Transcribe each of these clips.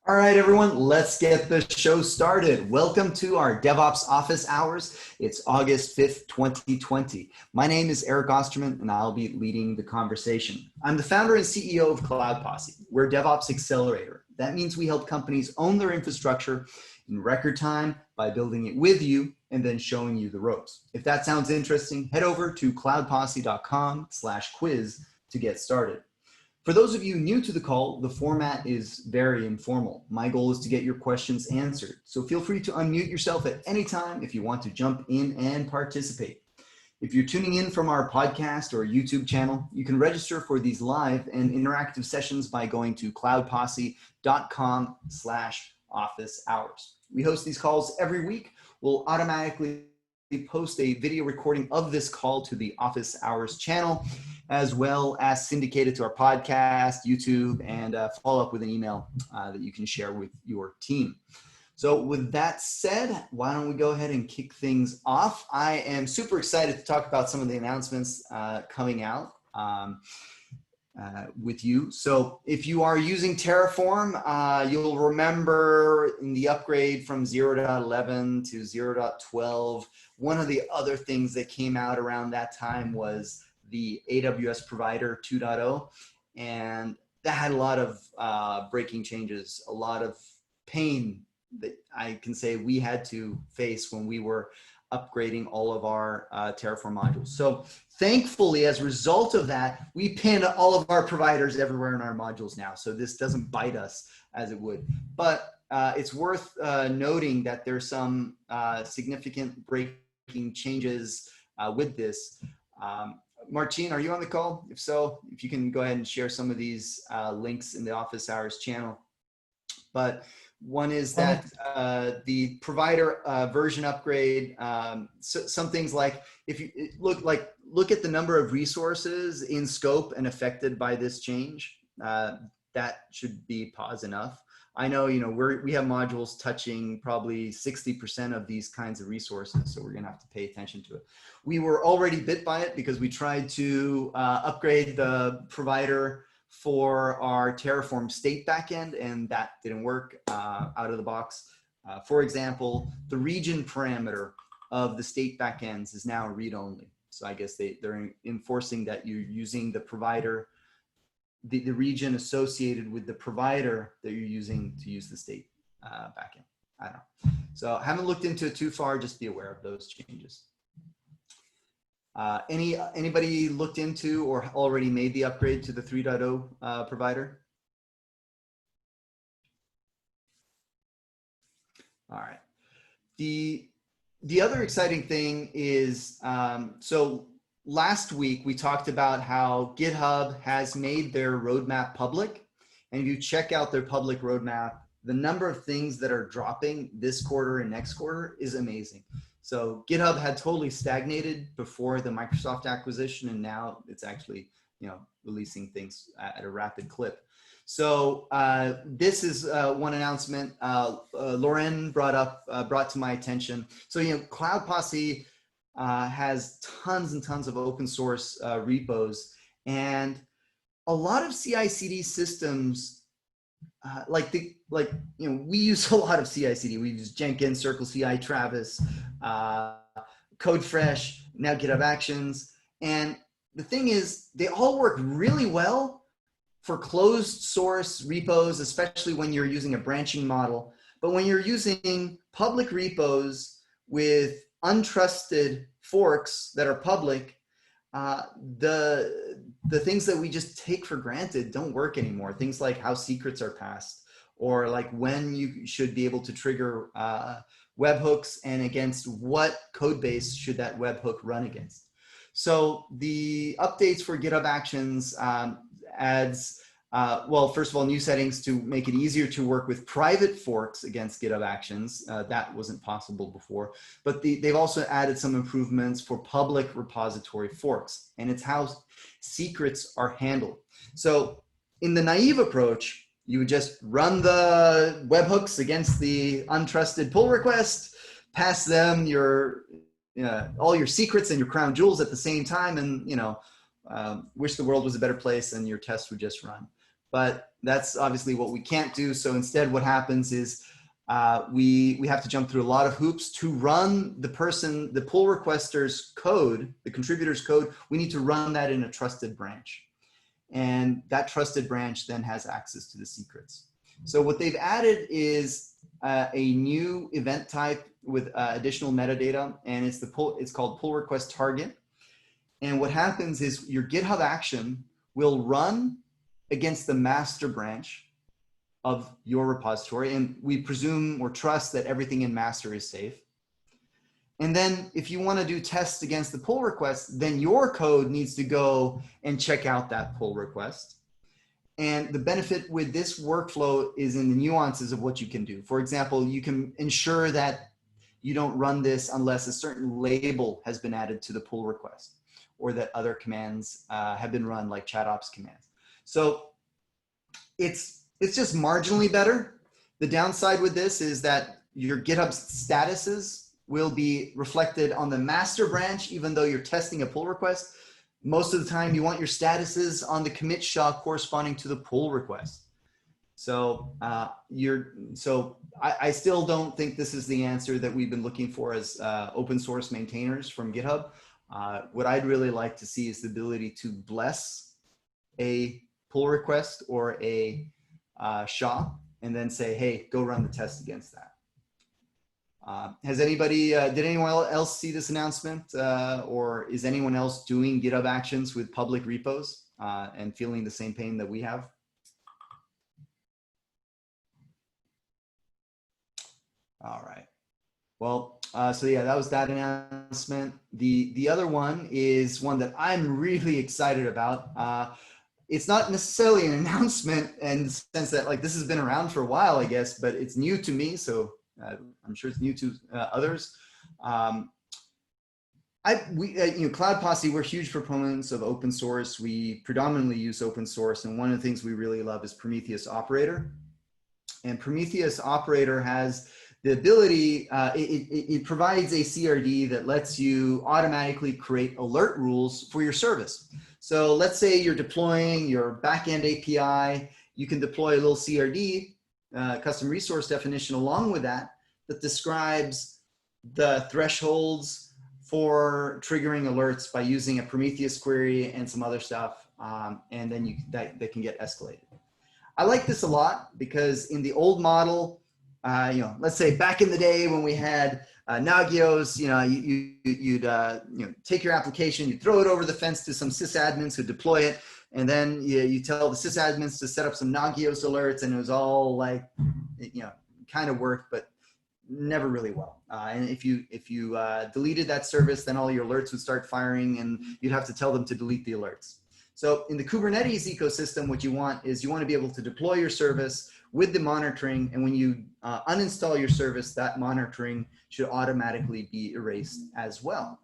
All right, everyone, let's get the show started. Welcome to our DevOps office hours. It's August 5th, 2020. My name is Eric Osterman, and I'll be leading the conversation. I'm the founder and CEO of Cloud Posse. We're a DevOps accelerator. That means we help companies own their infrastructure in record time by building it with you and then showing you the ropes. If that sounds interesting, head over to cloudposse.com/quiz to get started. For those of you new to the call, the format is very informal. My goal is to get your questions answered. So feel free to unmute yourself at any time if you want to jump in and participate. If you're tuning in from our podcast or YouTube channel, you can register for these live and interactive sessions by going to cloudposse.com/office hours. We host these calls every week. We'll automatically post a video recording of this call to the Office Hours channel, as well as syndicate it to our podcast, YouTube, and follow up with an email that you can share with your team. So with that said, why don't we go ahead and kick things off? I am super excited to talk about some of the announcements coming out with you. So if you are using Terraform, you'll remember in the upgrade from 0.11 to 0.12, one of the other things that came out around that time was the AWS Provider 2.0, and that had a lot of breaking changes, a lot of pain that I can say we had to face when we were upgrading all of our Terraform modules. So thankfully, as a result of that, we pin all of our providers everywhere in our modules now. So this doesn't bite us as it would. But it's worth noting that there's some significant breaking changes with this. Martine, are you on the call? If so, if you can go ahead and share some of these links in the Office Hours channel. But one is that the provider version upgrade, some things like if you look at the number of resources in scope and affected by this change, that should be pause enough. I know, we have modules touching probably 60% of these kinds of resources, so we're going to have to pay attention to it. We were already bit by it because we tried to upgrade the provider for our Terraform state backend, and that didn't work out of the box. For example, the region parameter of the state backends is now read-only. So I guess they're enforcing that you're using the provider, the region associated with the provider that you're using to use the state backend. I don't know. So I haven't looked into it too far, just be aware of those changes. Anybody looked into or already made the upgrade to the 3.0 provider? All right. The other exciting thing is, so last week we talked about how GitHub has made their roadmap public. And if you check out their public roadmap, the number of things that are dropping this quarter and next quarter is amazing. So GitHub had totally stagnated before the Microsoft acquisition, and now it's actually, releasing things at a rapid clip. So this is one announcement Lauren brought to my attention. So Cloud Posse has tons and tons of open source repos, and a lot of CICD systems. We use a lot of CICD. We use Jenkins, Circle CI, Travis, CodeFresh, now GitHub Actions. And the thing is, they all work really well for closed source repos, especially when you're using a branching model. But when you're using public repos with untrusted forks that are public, the things that we just take for granted don't work anymore. Things like how secrets are passed, or like when you should be able to trigger webhooks and against what code base should that webhook run against. So the updates for GitHub Actions adds, first of all, new settings to make it easier to work with private forks against GitHub Actions. That wasn't possible before, but they've also added some improvements for public repository forks, and it's how secrets are handled. So in the naive approach, you would just run the webhooks against the untrusted pull request, pass them all your secrets and your crown jewels at the same time, and wish the world was a better place and your test would just run. but that's obviously what we can't do. So instead what happens is we have to jump through a lot of hoops to run the pull requester's code, the contributor's code. We need to run that in a trusted branch. And that trusted branch then has access to the secrets. So what they've added is a new event type with additional metadata, and it's called pull request target. And what happens is your GitHub action will run against the master branch of your repository, and we presume or trust that everything in master is safe. And then if you want to do tests against the pull request, then your code needs to go and check out that pull request. And the benefit with this workflow is in the nuances of what you can do. For example, you can ensure that you don't run this unless a certain label has been added to the pull request, or that other commands have been run, like ChatOps commands. So it's just marginally better. The downside with this is that your GitHub statuses will be reflected on the master branch, even though you're testing a pull request. Most of the time you want your statuses on the commit SHA corresponding to the pull request. So I still don't think this is the answer that we've been looking for as open source maintainers from GitHub. What I'd really like to see is the ability to bless a pull request or a SHA and then say, hey, go run the test against that. Has anybody, did anyone else see this announcement, or is anyone else doing GitHub actions with public repos and feeling the same pain that we have? All right. Well, so yeah, that was that announcement. The other one is one that I'm really excited about. It's not necessarily an announcement in the sense that like this has been around for a while, I guess, but it's new to me. So I'm sure it's new to others. Cloud Posse, we're huge proponents of open source. We predominantly use open source. And one of the things we really love is Prometheus Operator. And Prometheus Operator has the ability, it provides a CRD that lets you automatically create alert rules for your service. So let's say you're deploying your backend API, you can deploy a little CRD, custom resource definition along with that describes the thresholds for triggering alerts by using a Prometheus query and some other stuff, and then that can get escalated. I like this a lot because in the old model, let's say back in the day when we had Nagios, you'd take your application, you throw it over the fence to some sysadmins who deploy it, and then you tell the sysadmins to set up some Nagios alerts, and it was all like, kind of worked, but never really well. And if you deleted that service, then all your alerts would start firing, and you'd have to tell them to delete the alerts. So in the Kubernetes ecosystem, what you want is you want to be able to deploy your service with the monitoring, and when you uninstall your service, that monitoring should automatically be erased as well.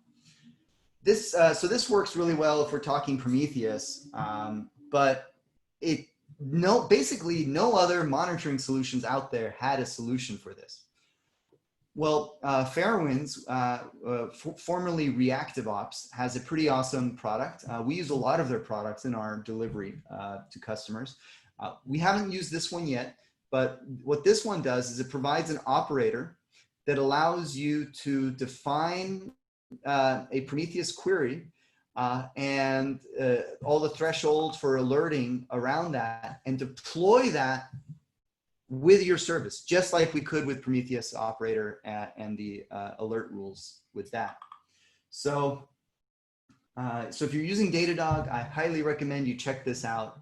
So this works really well if we're talking Prometheus, but basically no other monitoring solutions out there had a solution for this. Well, Fairwinds, formerly Reactive Ops, has a pretty awesome product. We use a lot of their products in our delivery to customers. We haven't used this one yet, but what this one does is it provides an operator that allows you to define a Prometheus query and all the thresholds for alerting around that, and deploy that with your service, just like we could with Prometheus Operator and the alert rules with that. So, so if you're using Datadog, I highly recommend you check this out.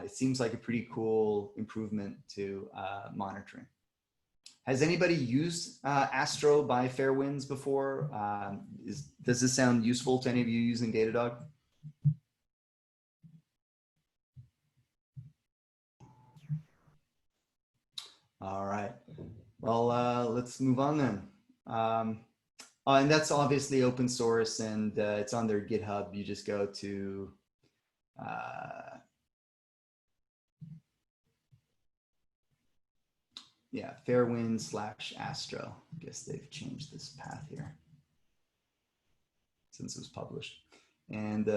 It seems like a pretty cool improvement to monitoring. Has anybody used Astro by Fairwinds before? Does this sound useful to any of you using Datadog? All right. Well, let's move on then. And that's obviously open source, and it's on their GitHub. You just go to Fairwinds/Astro. I guess they've changed this path here since it was published. And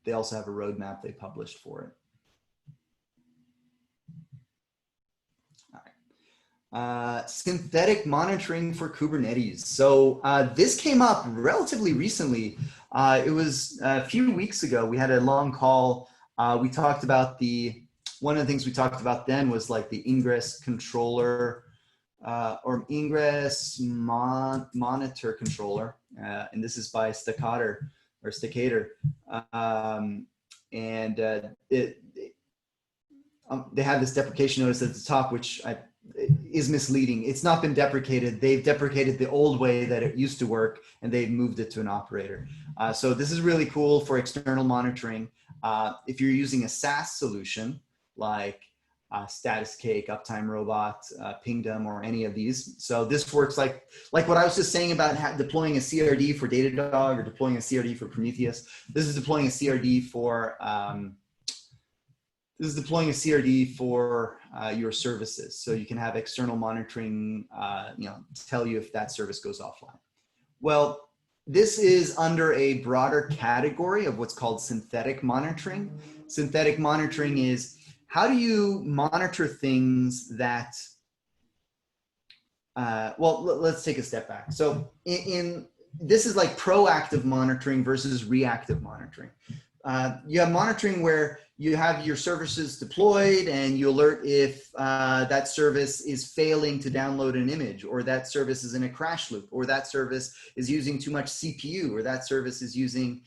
they also have a roadmap they published for it. Synthetic monitoring for Kubernetes. So this came up relatively recently. It was a few weeks ago. We had a long call. We talked about one of the things we talked about then was like the Ingress controller or Ingress monitor controller. And this is by Staccator or Staccator. They have this deprecation notice at the top, which is misleading. It's not been deprecated. They've deprecated the old way that it used to work, and they've moved it to an operator. So this is really cool for external monitoring. If you're using a SaaS solution like Status Cake, Uptime Robot, Pingdom, or any of these. So this works like what I was just saying about deploying a CRD for Datadog or deploying a CRD for Prometheus. This is deploying a CRD for your services. So you can have external monitoring, tell you if that service goes offline. Well, this is under a broader category of what's called synthetic monitoring. Synthetic monitoring is, how do you monitor things that, let's take a step back. So this is like proactive monitoring versus reactive monitoring. You have monitoring where you have your services deployed and you alert if that service is failing to download an image, or that service is in a crash loop, or that service is using too much CPU, or that service is using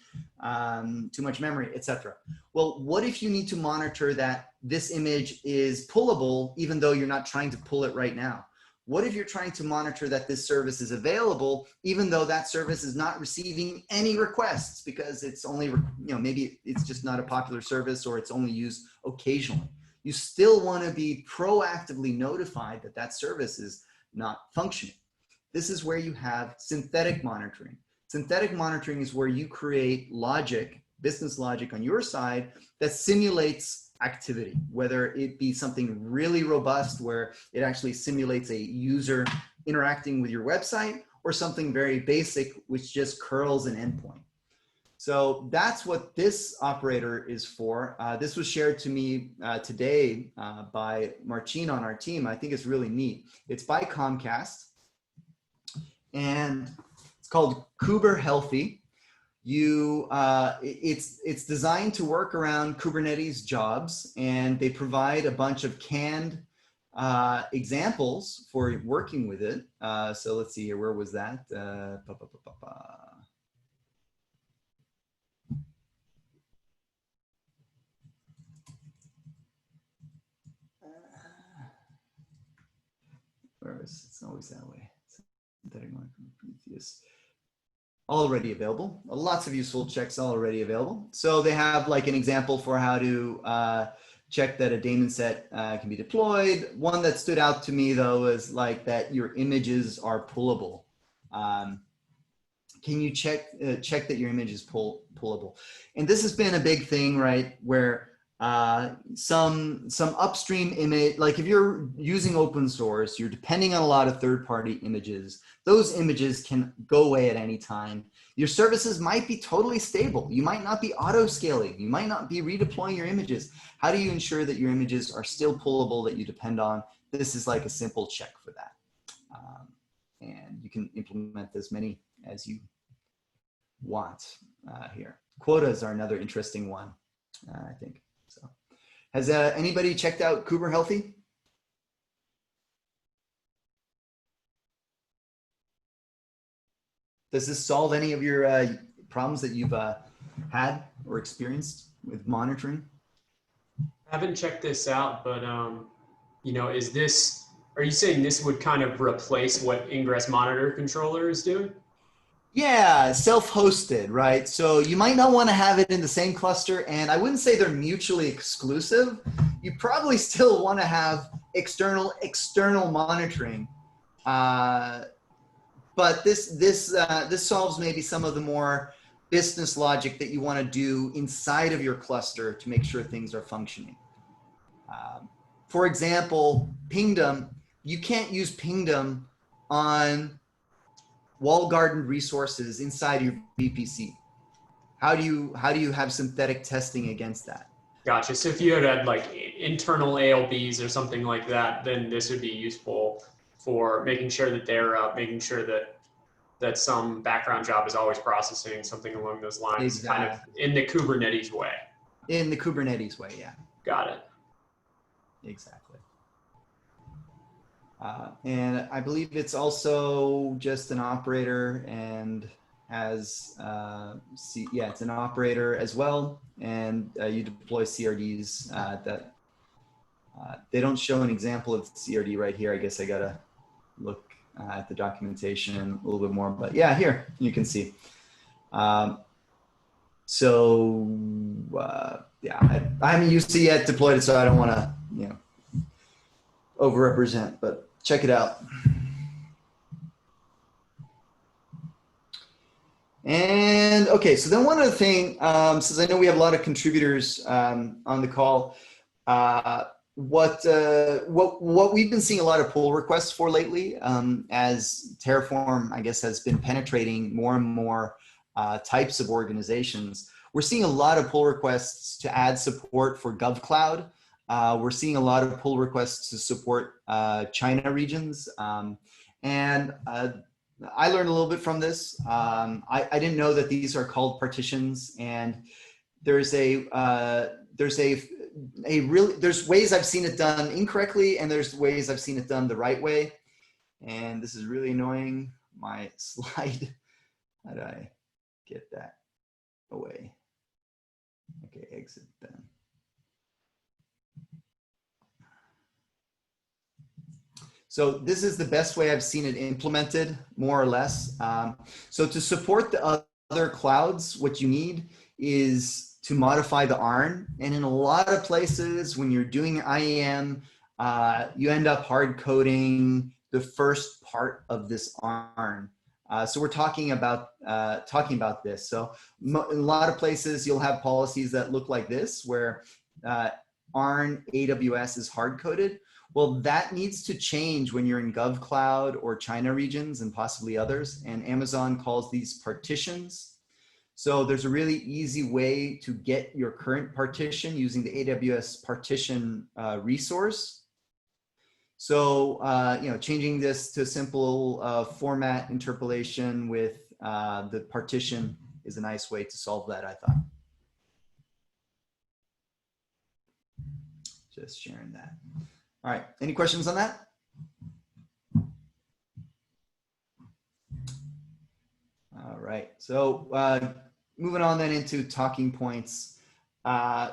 too much memory, etc. Well, what if you need to monitor that this image is pullable even though you're not trying to pull it right now? What if you're trying to monitor that this service is available, even though that service is not receiving any requests because it's only, maybe it's just not a popular service or it's only used occasionally. You still want to be proactively notified that that service is not functioning. This is where you have synthetic monitoring. Synthetic monitoring is where you create logic, business logic on your side that simulates activity, whether it be something really robust where it actually simulates a user interacting with your website, or something very basic which just curls an endpoint. So that's what this operator is for. This was shared to me today by Marcin on our team. I think it's really neat. It's by Comcast and it's called Kuberhealthy. It's designed to work around Kubernetes jobs, and they provide a bunch of canned examples for working with it. So let's see here, where was that? Where is it's always that way. Prometheus. Already available. Lots of useful checks already available. So they have like an example for how to check that a daemon set can be deployed. One that stood out to me though is like that your images are pullable. Can you check that your image is pullable? And this has been a big thing, right? Where some upstream image, like if you're using open source, you're depending on a lot of third-party images. Those images can go away at any time. Your services might be totally stable. You might not be auto-scaling. You might not be redeploying your images. How do you ensure that your images are still pullable, that you depend on? This is like a simple check for that. And you can implement as many as you want here. Quotas are another interesting one, I think. So, has anybody checked out Kuberhealthy? Does this solve any of your problems that you've had or experienced with monitoring? I haven't checked this out, but are you saying this would kind of replace what Ingress Monitor Controller is doing? Yeah, self-hosted, right? So you might not want to have it in the same cluster, and I wouldn't say they're mutually exclusive. You probably still want to have external monitoring, but this solves maybe some of the more business logic that you want to do inside of your cluster to make sure things are functioning. For example, Pingdom, you can't use Pingdom on walled garden resources inside your VPC. How do you have synthetic testing against that? Gotcha. So if you had like internal ALBs or something like that, then this would be useful for making sure that they're making sure that some background job is always processing something along those lines, kind of Exactly. in the Kubernetes way. In the Kubernetes way, yeah. Got it. Exactly. And I believe it's also just an operator and has, yeah, it's an operator as well. And you deploy CRDs that they don't show an example of CRD right here. I guess I gotta look at the documentation a little bit more, but yeah, here you can see. Yeah, I haven't used it yet, deployed it, so I don't want to, overrepresent, but check it out. And okay, so then one other thing, since I know we have a lot of contributors on the call, what we've been seeing a lot of pull requests for lately, as Terraform, I guess, has been penetrating more and more types of organizations. We're seeing a lot of pull requests to add support for GovCloud. We're seeing a lot of pull requests to support China regions. I learned a little bit from this. I didn't know that these are called partitions, and there's ways I've seen it done incorrectly, and there's ways I've seen it done the right way. And this is really annoying. My slide, how do I get that away? Okay, exit then. So this is the best way I've seen it implemented, more or less. So to support the other clouds, what you need is to modify the ARN. And in a lot of places, when you're doing IAM, you end up hard coding the first part of this ARN. So we're talking about this. So in a lot of places, you'll have policies that look like this, where ARN AWS is hard coded. Well, that needs to change when you're in GovCloud or China regions and possibly others. And Amazon calls these partitions. So there's a really easy way to get your current partition using the AWS partition resource. So, changing this to a simple format interpolation with the partition is a nice way to solve that, I thought. Just sharing that. All right, any questions on that? All right, so moving on then into talking points.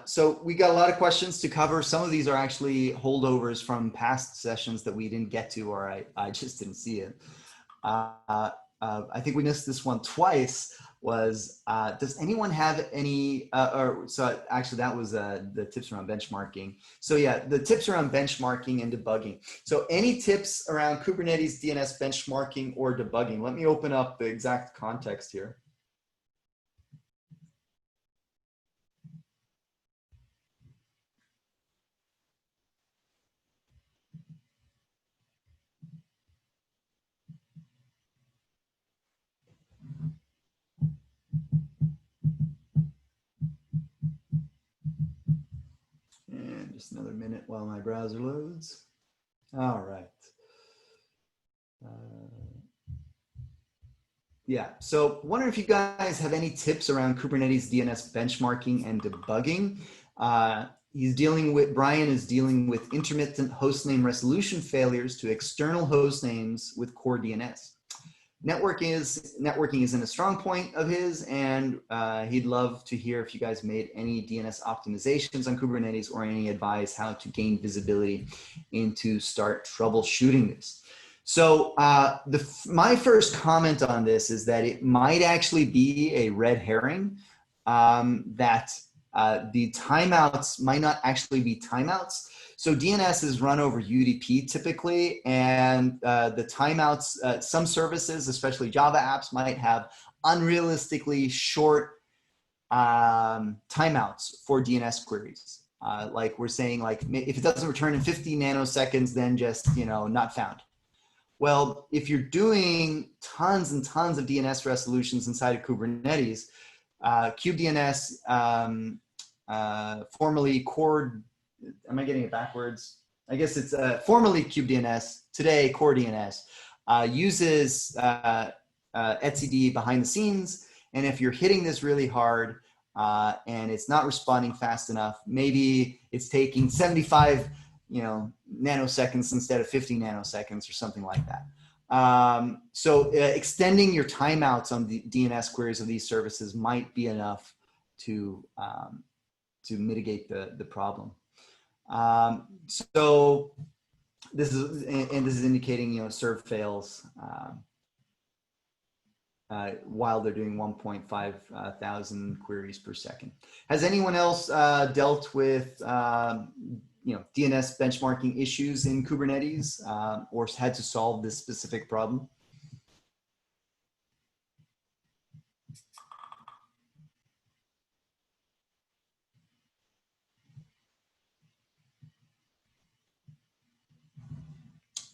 So we got a lot of questions to cover. Some of these are actually holdovers from past sessions that we didn't get to, or I just didn't see it. I think we missed this one twice. Does anyone have any, so actually that was the tips around benchmarking. So yeah, the tips around benchmarking and debugging. So any tips around Kubernetes DNS benchmarking or debugging? Let me open up the exact context here. And just another minute while my browser loads. All right. Yeah, so wondering if you guys have any tips around Kubernetes DNS benchmarking and debugging. Brian is dealing with intermittent hostname resolution failures to external hostnames with core DNS. Networking isn't a strong point of his, and he'd love to hear if you guys made any DNS optimizations on Kubernetes or any advice how to gain visibility into start troubleshooting this. So my first comment on this is that it might actually be a red herring, that the timeouts might not actually be timeouts. So DNS is run over UDP typically, and the timeouts, some services, especially Java apps, might have unrealistically short timeouts for DNS queries. Like we're saying, like if it doesn't return in 50 nanoseconds, then just, not found. Well, if you're doing tons and tons of DNS resolutions inside of Kubernetes, kubedns formerly Core, am I getting it backwards? I guess it's formerly kubedns, today Core DNS, uses etcd behind the scenes. And if you're hitting this really hard and it's not responding fast enough, maybe it's taking 75 nanoseconds instead of 50 nanoseconds or something like that. So extending your timeouts on the DNS queries of these services might be enough to mitigate the problem. So this is indicating serve fails while they're doing 1.5 thousand queries per second. Has anyone else dealt with DNS benchmarking issues in Kubernetes or had to solve this specific problem?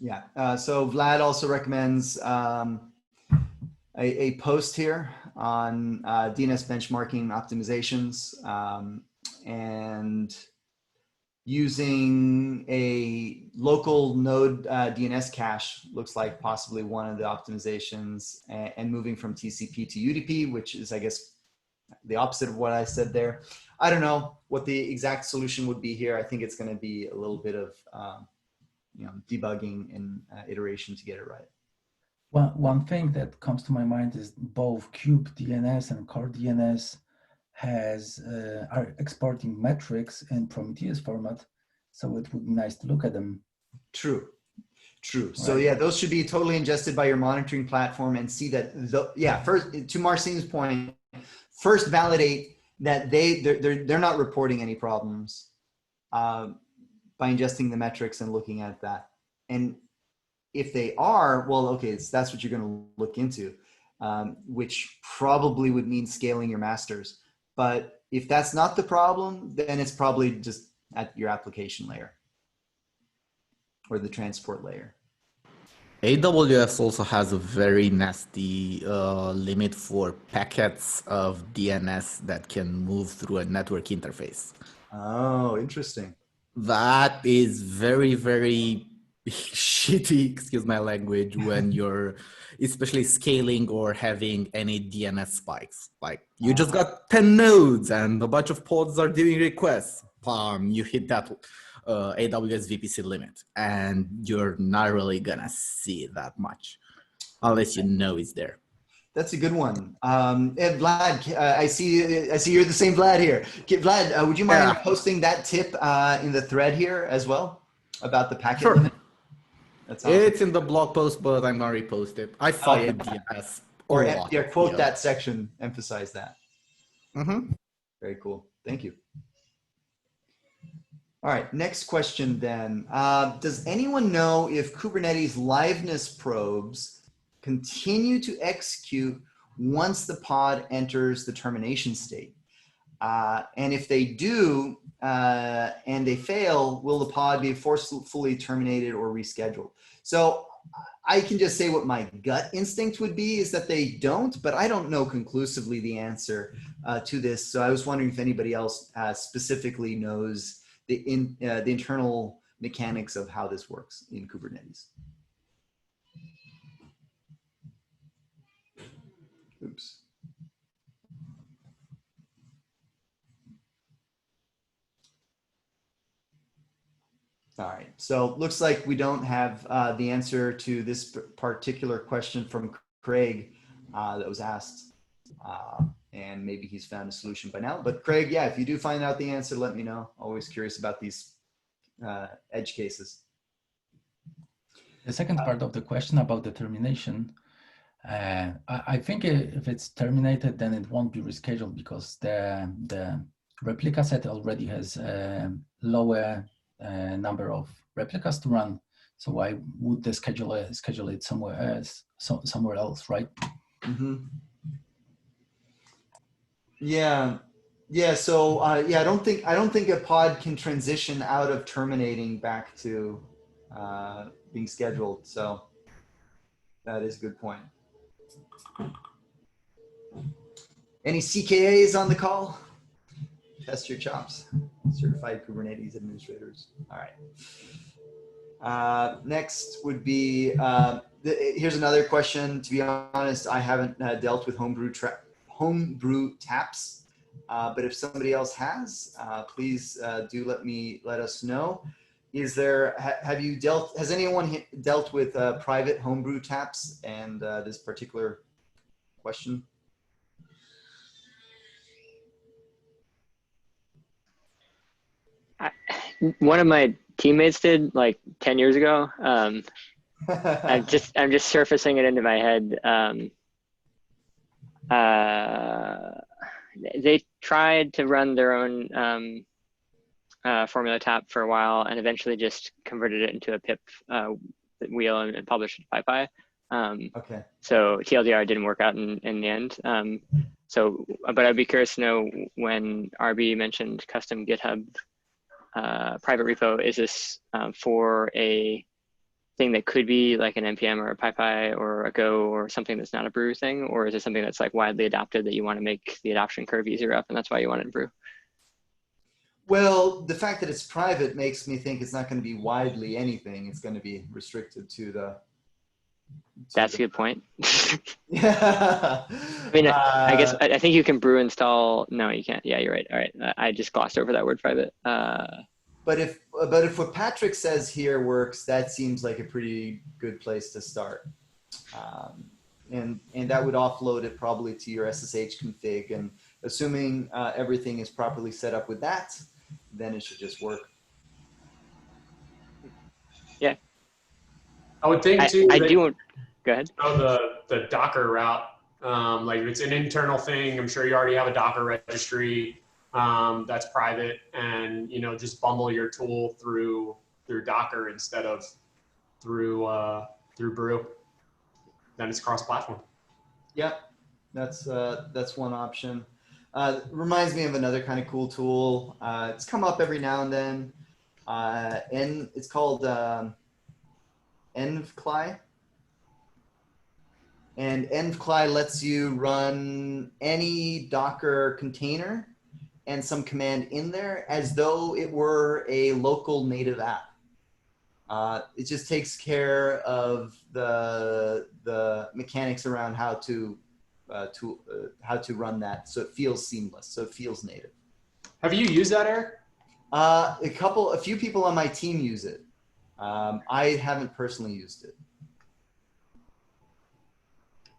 Yeah, so Vlad also recommends a post here on DNS benchmarking optimizations and using a local node DNS cache looks like possibly one of the optimizations, and moving from TCP to UDP, which is, I guess, the opposite of what I said there. I don't know what the exact solution would be here. I think it's going to be a little bit of debugging and iteration to get it right. Well, one thing that comes to my mind is both kubedns and Core DNS are exporting metrics in Prometheus format, so it would be nice to look at them. True. Right. So yeah, those should be totally ingested by your monitoring platform and see that. First, to Marcin's point, first validate that they're not reporting any problems by ingesting the metrics and looking at that. And if they are, well, okay, that's what you're going to look into, which probably would mean scaling your masters. But if that's not the problem, then it's probably just at your application layer or the transport layer. AWS also has a very nasty limit for packets of DNS that can move through a network interface. Oh, interesting. That is very, very shitty, excuse my language, when you're especially scaling or having any DNS spikes. Like you just got 10 nodes and a bunch of pods are doing requests. Bam, you hit that AWS VPC limit and you're not really gonna see that much unless you know it's there. That's a good one. And Vlad, I see you're the same Vlad here. Vlad, would you mind posting that tip in the thread here as well about the packet limit? That's awesome. It's in the blog post, but I'm not repost it. I thought with DNS. Or quote that section, emphasize that. Mm-hmm. Very cool. Thank you. All right, next question then. Does anyone know if Kubernetes liveness probes continue to execute once the pod enters the termination state? And if they do and they fail, will the pod be forcefully terminated or rescheduled? So I can just say what my gut instinct would be is that they don't, but I don't know conclusively the answer to this. So I was wondering if anybody else specifically knows the internal mechanics of how this works in Kubernetes. Oops. All right, so looks like we don't have the answer to this particular question from Craig that was asked, and maybe he's found a solution by now. But Craig, yeah, if you do find out the answer, let me know. Always curious about these edge cases. The second part of the question about the termination, I think if it's terminated, then it won't be rescheduled because the replica set already has a lower number of replicas to run. So why would the schedule it somewhere else, right? Mm-hmm. Yeah. So I don't think a pod can transition out of terminating back to being scheduled. So that is a good point. Any CKAs on the call? Test your chops. Certified Kubernetes administrators. All right. Next would be, here's another question. To be honest, I haven't dealt with homebrew taps, but if somebody else has, please do let us know. Is there, has anyone dealt with private homebrew taps and this particular question? One of my teammates did like 10 years ago. I'm just surfacing it into my head. They tried to run their own formula tap for a while and eventually just converted it into a pip wheel and published it to PyPy. Okay. So TLDR didn't work out in the end. But I'd be curious to know, when RB mentioned custom GitHub private repo, is this for a thing that could be like an NPM or a PyPy or a Go or something that's not a Brew thing? Or is it something that's like widely adopted that you want to make the adoption curve easier up and that's why you want it in Brew? Well, the fact that it's private makes me think it's not going to be widely anything. It's going to be restricted to the... That's a good point. Yeah. I mean, I guess I think you can brew install. No, you can't. Yeah, you're right. All right, I just glossed over that word private. But if what Patrick says here works, that seems like a pretty good place to start. And that would offload it probably to your SSH config. And assuming everything is properly set up with that, then it should just work. Yeah. I would think too. Go ahead. The Docker route, like if it's an internal thing, I'm sure you already have a Docker registry that's private, and just bundle your tool through Docker instead of through Brew. Then it's cross-platform. Yep, that's one option. Reminds me of another kind of cool tool. It's come up every now and then. It's called envcli. And envcli lets you run any Docker container and some command in there as though it were a local native app. It just takes care of the mechanics around how to run that, so it feels seamless, so it feels native. Have you used that, Eric? A few people on my team use it. I haven't personally used it.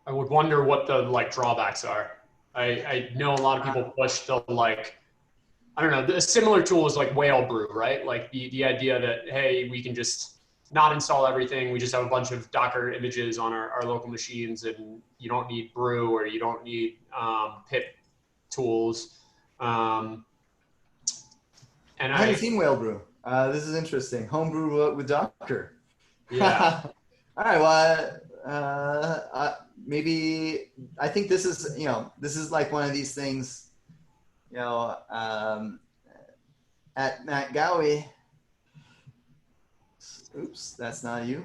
I would wonder what the drawbacks are. I know a lot of people push the I don't know, a similar tool is like Whale Brew, right? Like the idea that, hey, we can just not install everything. We just have a bunch of Docker images on our local machines, and you don't need Brew or you don't need pip tools. And I haven't seen Whale Brew. This is interesting. Homebrew with Docker. Yeah. All right. Well, maybe I think this is like one of these things. At Matt Gowie. Oops, that's not you.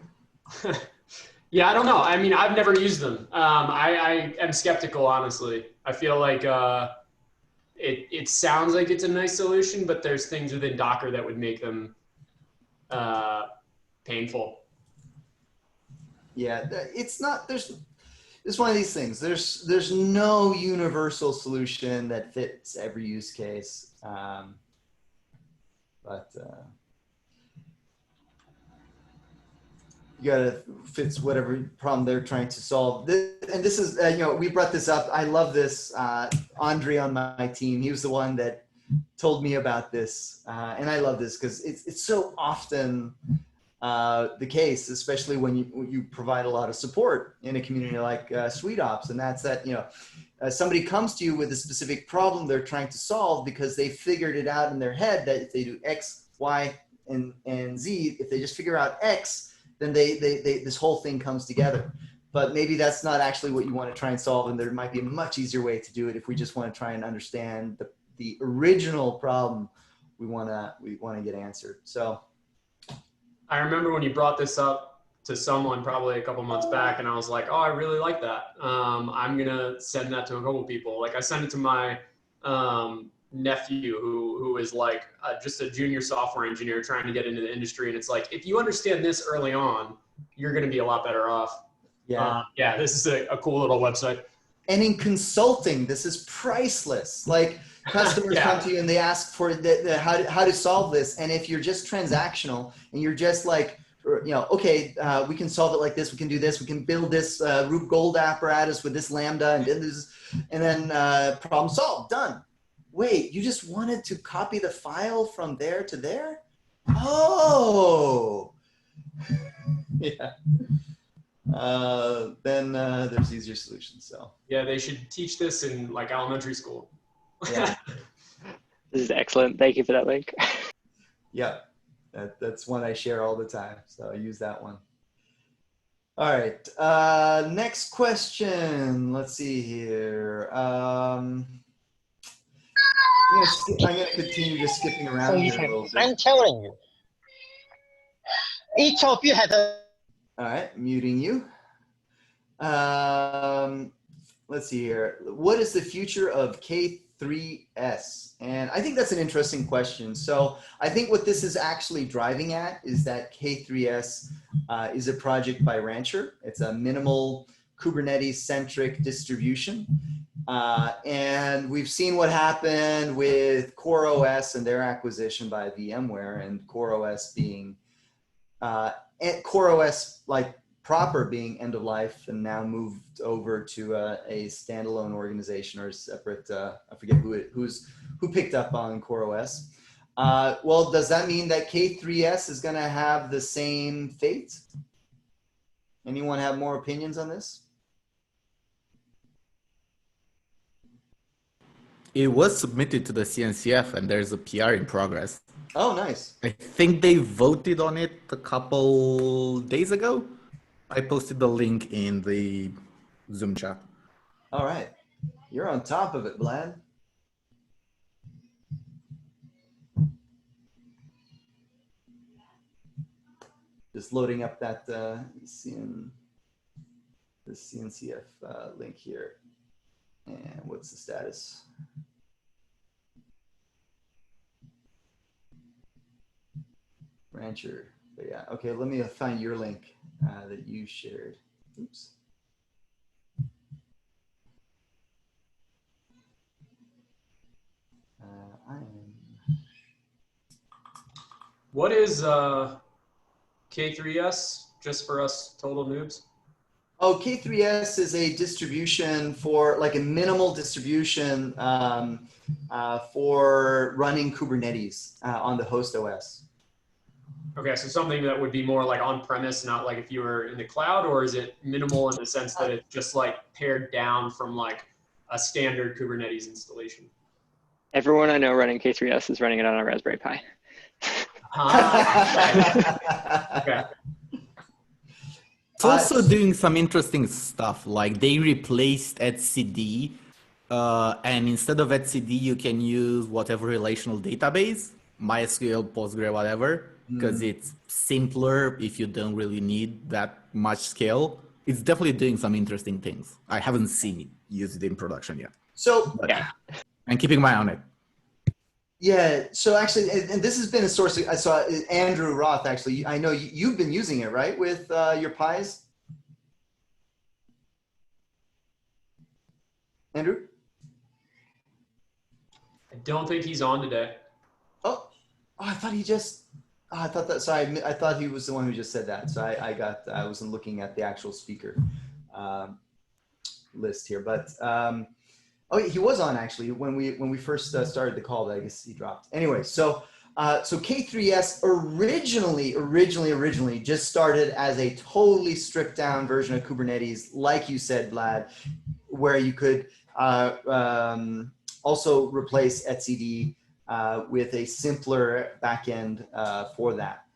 Yeah, I don't know. I mean, I've never used them. I am skeptical, honestly. I feel like it sounds like it's a nice solution, but there's things within Docker that would make them painful. Yeah, it's not. It's one of these things. There's no universal solution that fits every use case, but you gotta fits whatever problem they're trying to solve. And this is we brought this up. I love this. Andre on my team, he was the one that told me about this, and I love this because it's so often the case, especially when you provide a lot of support in a community like SweetOps, and that's that somebody comes to you with a specific problem they're trying to solve because they figured it out in their head that if they do X, Y, and Z, if they just figure out X, then they this whole thing comes together. But maybe that's not actually what you want to try and solve, and there might be a much easier way to do it if we just want to try and understand the original problem we want to get answered. So. I remember when you brought this up to someone probably a couple months back, and I was like, oh, I really like that. I'm going to send that to a couple people. Like I sent it to my nephew who is like just a junior software engineer trying to get into the industry, and it's like, if you understand this early on, you're going to be a lot better off. Yeah. Yeah, this is a cool little website. And in consulting, this is priceless. Like customers Yeah. come to you and they ask for how to solve this. And if you're just transactional and you're just like, okay, we can solve it like this. We can do this. We can build this Rube Gold apparatus with this Lambda and then problem solved, done. Wait, you just wanted to copy the file from there to there? Oh, yeah. Then there's easier solutions. So yeah, they should teach this in like elementary school. yeah. This is excellent. Thank you for that link. Yeah, that's one I share all the time. So I use that one. All right. Next question. Let's see here. I'm going to continue just skipping around here a little bit. I'm telling you, each of you has a. All right, muting you. Let's see here. What is the future of K3S? And I think that's an interesting question. So I think what this is actually driving at is that K3S is a project by Rancher. It's a minimal Kubernetes-centric distribution. And we've seen what happened with CoreOS and their acquisition by VMware, and CoreOS being CoreOS like proper being end of life and now moved over to a standalone organization or a separate. I forget who picked up on CoreOS. Well, does that mean that K3S is going to have the same fate? Anyone have more opinions on this? It was submitted to the CNCF and there's a PR in progress. Oh, nice. I think they voted on it a couple days ago. I posted the link in the Zoom chat. All right. You're on top of it, Vlad. Just loading up that the CNCF link here. And what's the status? Rancher, but yeah, okay, let me find your link that you shared. Oops. What is K3S, just for us total noobs? Oh, K3S is a distribution for like a minimal distribution for running Kubernetes on the host OS. Okay, so something that would be more like on-premise, not like if you were in the cloud, or is it minimal in the sense that it's just like pared down from like a standard Kubernetes installation? Everyone I know running K3S is running it on a Raspberry Pi. Okay. It's also doing some interesting stuff, like they replaced etcd, and instead of etcd, you can use whatever relational database, MySQL, Postgre, whatever, because it's simpler if you don't really need that much scale. It's definitely doing some interesting things. I haven't seen it used in production yet. So but I'm keeping my eye on it. Yeah, so actually, and this has been a source. I saw Andrew Roth, actually. I know you've been using it, right, with your Pis? Andrew? I don't think he's on today. Oh, I thought he just, I thought that, sorry, I thought he was the one who just said that. So I wasn't looking at the actual speaker list here, but oh, he was on actually when we first started the call, but I guess he dropped. Anyway, so K3S originally just started as a totally stripped down version of Kubernetes, like you said, Vlad, where you could also replace etcd with a simpler backend for that,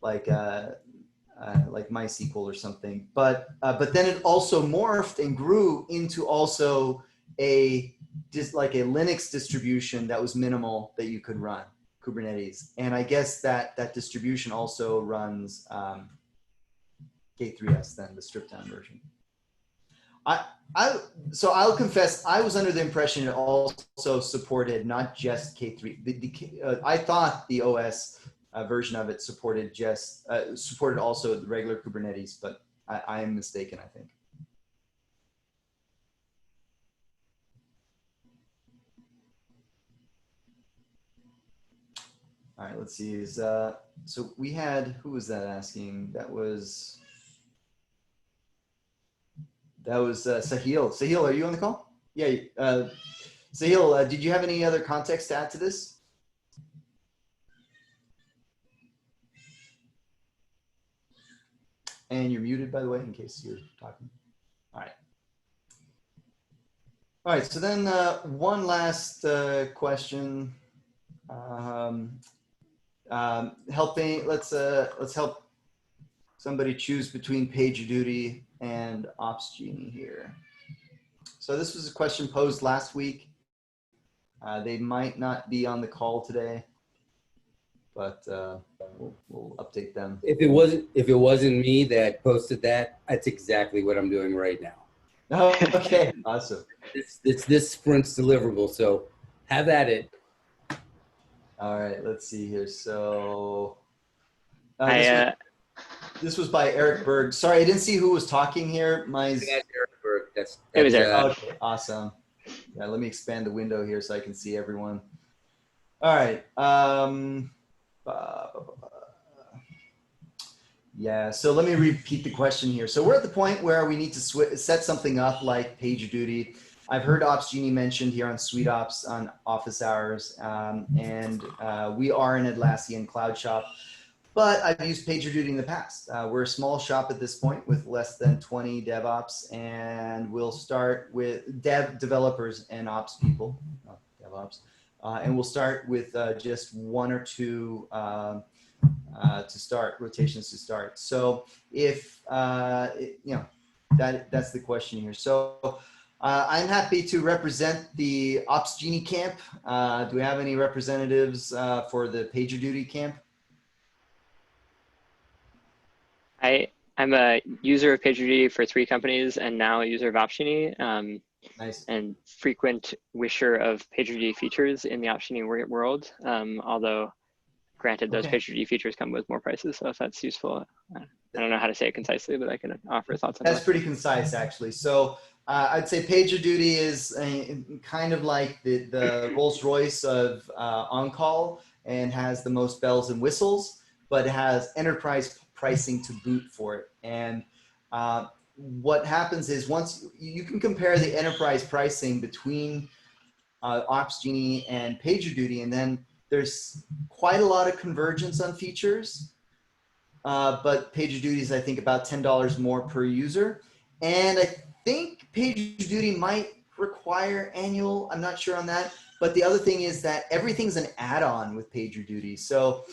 like MySQL or something. But then it also morphed and grew into also like a Linux distribution that was minimal that you could run Kubernetes. And I guess that distribution also runs K3S, then the stripped down version. So I'll confess, I was under the impression it also supported not just K3. I thought the OS version of it supported just supported also the regular Kubernetes, but I am mistaken, I think. All right, let's see. So we had, who was that asking? That was Sahil. Sahil, are you on the call? Yeah. Sahil, did you have any other context to add to this? And you're muted, by the way, in case you're talking. All right. All right. So then one last question. Let's help somebody choose between PagerDuty and OpsGenie here. So this was a question posed last week. They might not be on the call today, but we'll update them. If it wasn't me that posted that, that's exactly what I'm doing right now. Oh, okay, awesome. It's this sprint's deliverable, so have at it. All right, let's see here. So this was by Eric Berg. Sorry, I didn't see who was talking here. That's Eric Berg. It was Eric. Okay, awesome. Yeah, let me expand the window here so I can see everyone. All right. Yeah, so let me repeat the question here. So we're at the point where we need to set something up like PagerDuty. I've heard OpsGenie mentioned here on SuiteOps on office hours, and we are an Atlassian cloud shop, but I've used PagerDuty in the past. We're a small shop at this point with less than 20 DevOps, and we'll start with developers and ops people, not DevOps, and we'll start with just one or two to start, rotations to start. So if, that's the question here. So I'm happy to represent the OpsGenie camp. Do we have any representatives for the PagerDuty camp? I'm a user of PagerDuty for 3 companies and now a user of OpsGenie. Nice. And frequent wisher of PagerDuty features in the OpsGenie world. Although granted, those PagerDuty features come with more prices. So if that's useful, I don't know how to say it concisely, but I can offer thoughts on that. That's pretty concise, actually. So I'd say PagerDuty is kind of like the Rolls Royce of on-call and has the most bells and whistles, but it has enterprise pricing to boot for it. And what happens is once you can compare the enterprise pricing between OpsGenie and PagerDuty, and then there's quite a lot of convergence on features, but PagerDuty is, I think, about $10 more per user. And I think PagerDuty might require annual, I'm not sure on that. But the other thing is that everything's an add-on with PagerDuty. So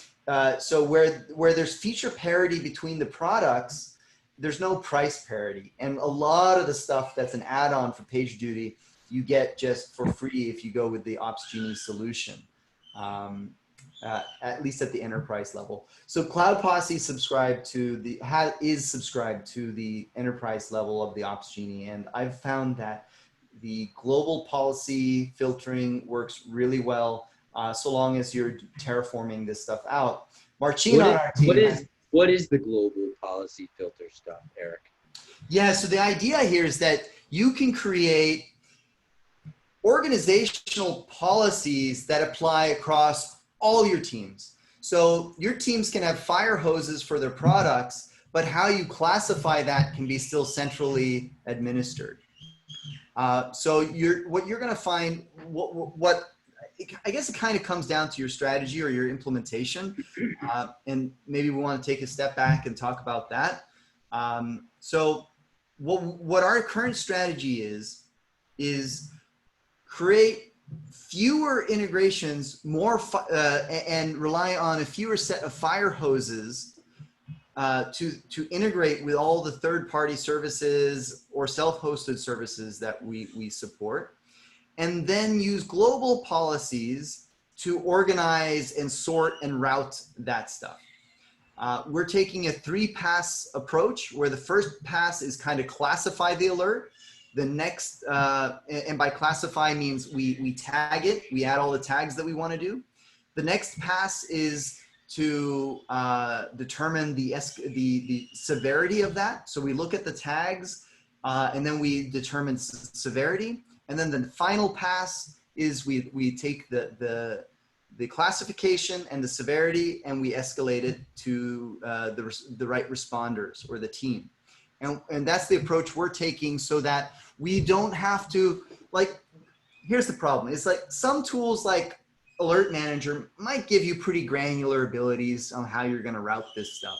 where there's feature parity between the products, there's no price parity. And a lot of the stuff that's an add-on for PagerDuty, you get just for free if you go with the OpsGenie solution, at least at the enterprise level. So Cloud Posse is subscribed to the enterprise level of the OpsGenie. And I've found that the global policy filtering works really well, so long as you're terraforming this stuff out. Marcin on our team. What is the global policy filter stuff, Eric? Yeah, so the idea here is that you can create organizational policies that apply across all your teams. So your teams can have fire hoses for their products, but how you classify that can be still centrally administered. So what you're going to find, I guess it kind of comes down to your strategy or your implementation. And maybe we want to take a step back and talk about that. So what our current strategy is create fewer integrations, and rely on a fewer set of fire hoses to integrate with all the third-party services or self-hosted services that we support, and then use global policies to organize and sort and route that stuff. We're taking a 3-pass approach where the first pass is kind of classify the alert. The next, and by classify means we tag it, we add all the tags that we want to do. The next pass is to determine the severity of that. So we look at the tags and then we determine severity. And then the final pass is we take the classification and the severity and we escalate it to the right responders or the team. And that's the approach we're taking so that we don't have to, like, here's the problem. It's like some tools like Alert Manager might give you pretty granular abilities on how you're going to route this stuff.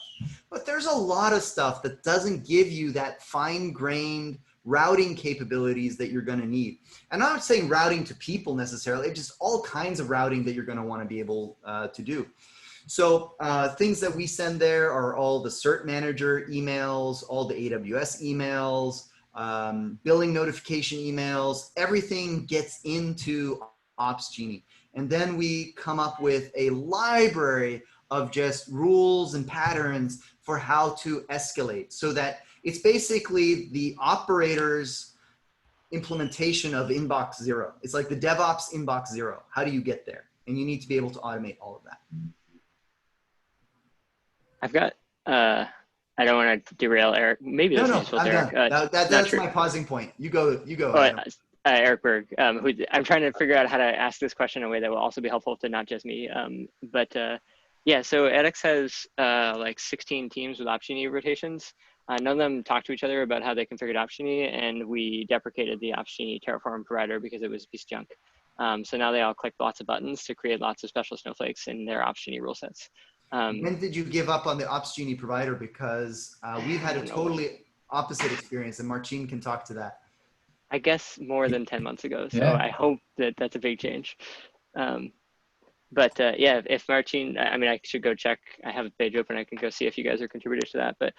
But there's a lot of stuff that doesn't give you that fine-grained routing capabilities that you're going to need. And I'm not saying routing to people necessarily, just all kinds of routing that you're going to want to be able to do. So things that we send there are all the Cert Manager emails, all the AWS emails, billing notification emails, everything gets into Opsgenie. And then we come up with a library of just rules and patterns for how to escalate so that it's basically the operator's implementation of inbox zero. It's like the DevOps inbox zero. How do you get there? And you need to be able to automate all of that. I've got, I don't want to derail Eric. Maybe this is useful to Eric. That's my pausing point. You go. Eric Berg, who I'm trying to figure out how to ask this question in a way that will also be helpful to not just me. Yeah, so edX has like 16 teams with Opsgenie rotations. None of them talk to each other about how they configured Opsgenie, and we deprecated the Opsgenie Terraform provider because it was a piece of junk. So now they all click lots of buttons to create lots of special snowflakes in their Opsgenie rule sets. When did you give up on the Opsgenie provider? Because we've had a totally opposite experience, and Marcin can talk to that. I guess more than 10 months ago. So I hope that that's a big change. Yeah, if Marcin, I mean, I should go check. I have a page open. I can go see if you guys are contributors to that. But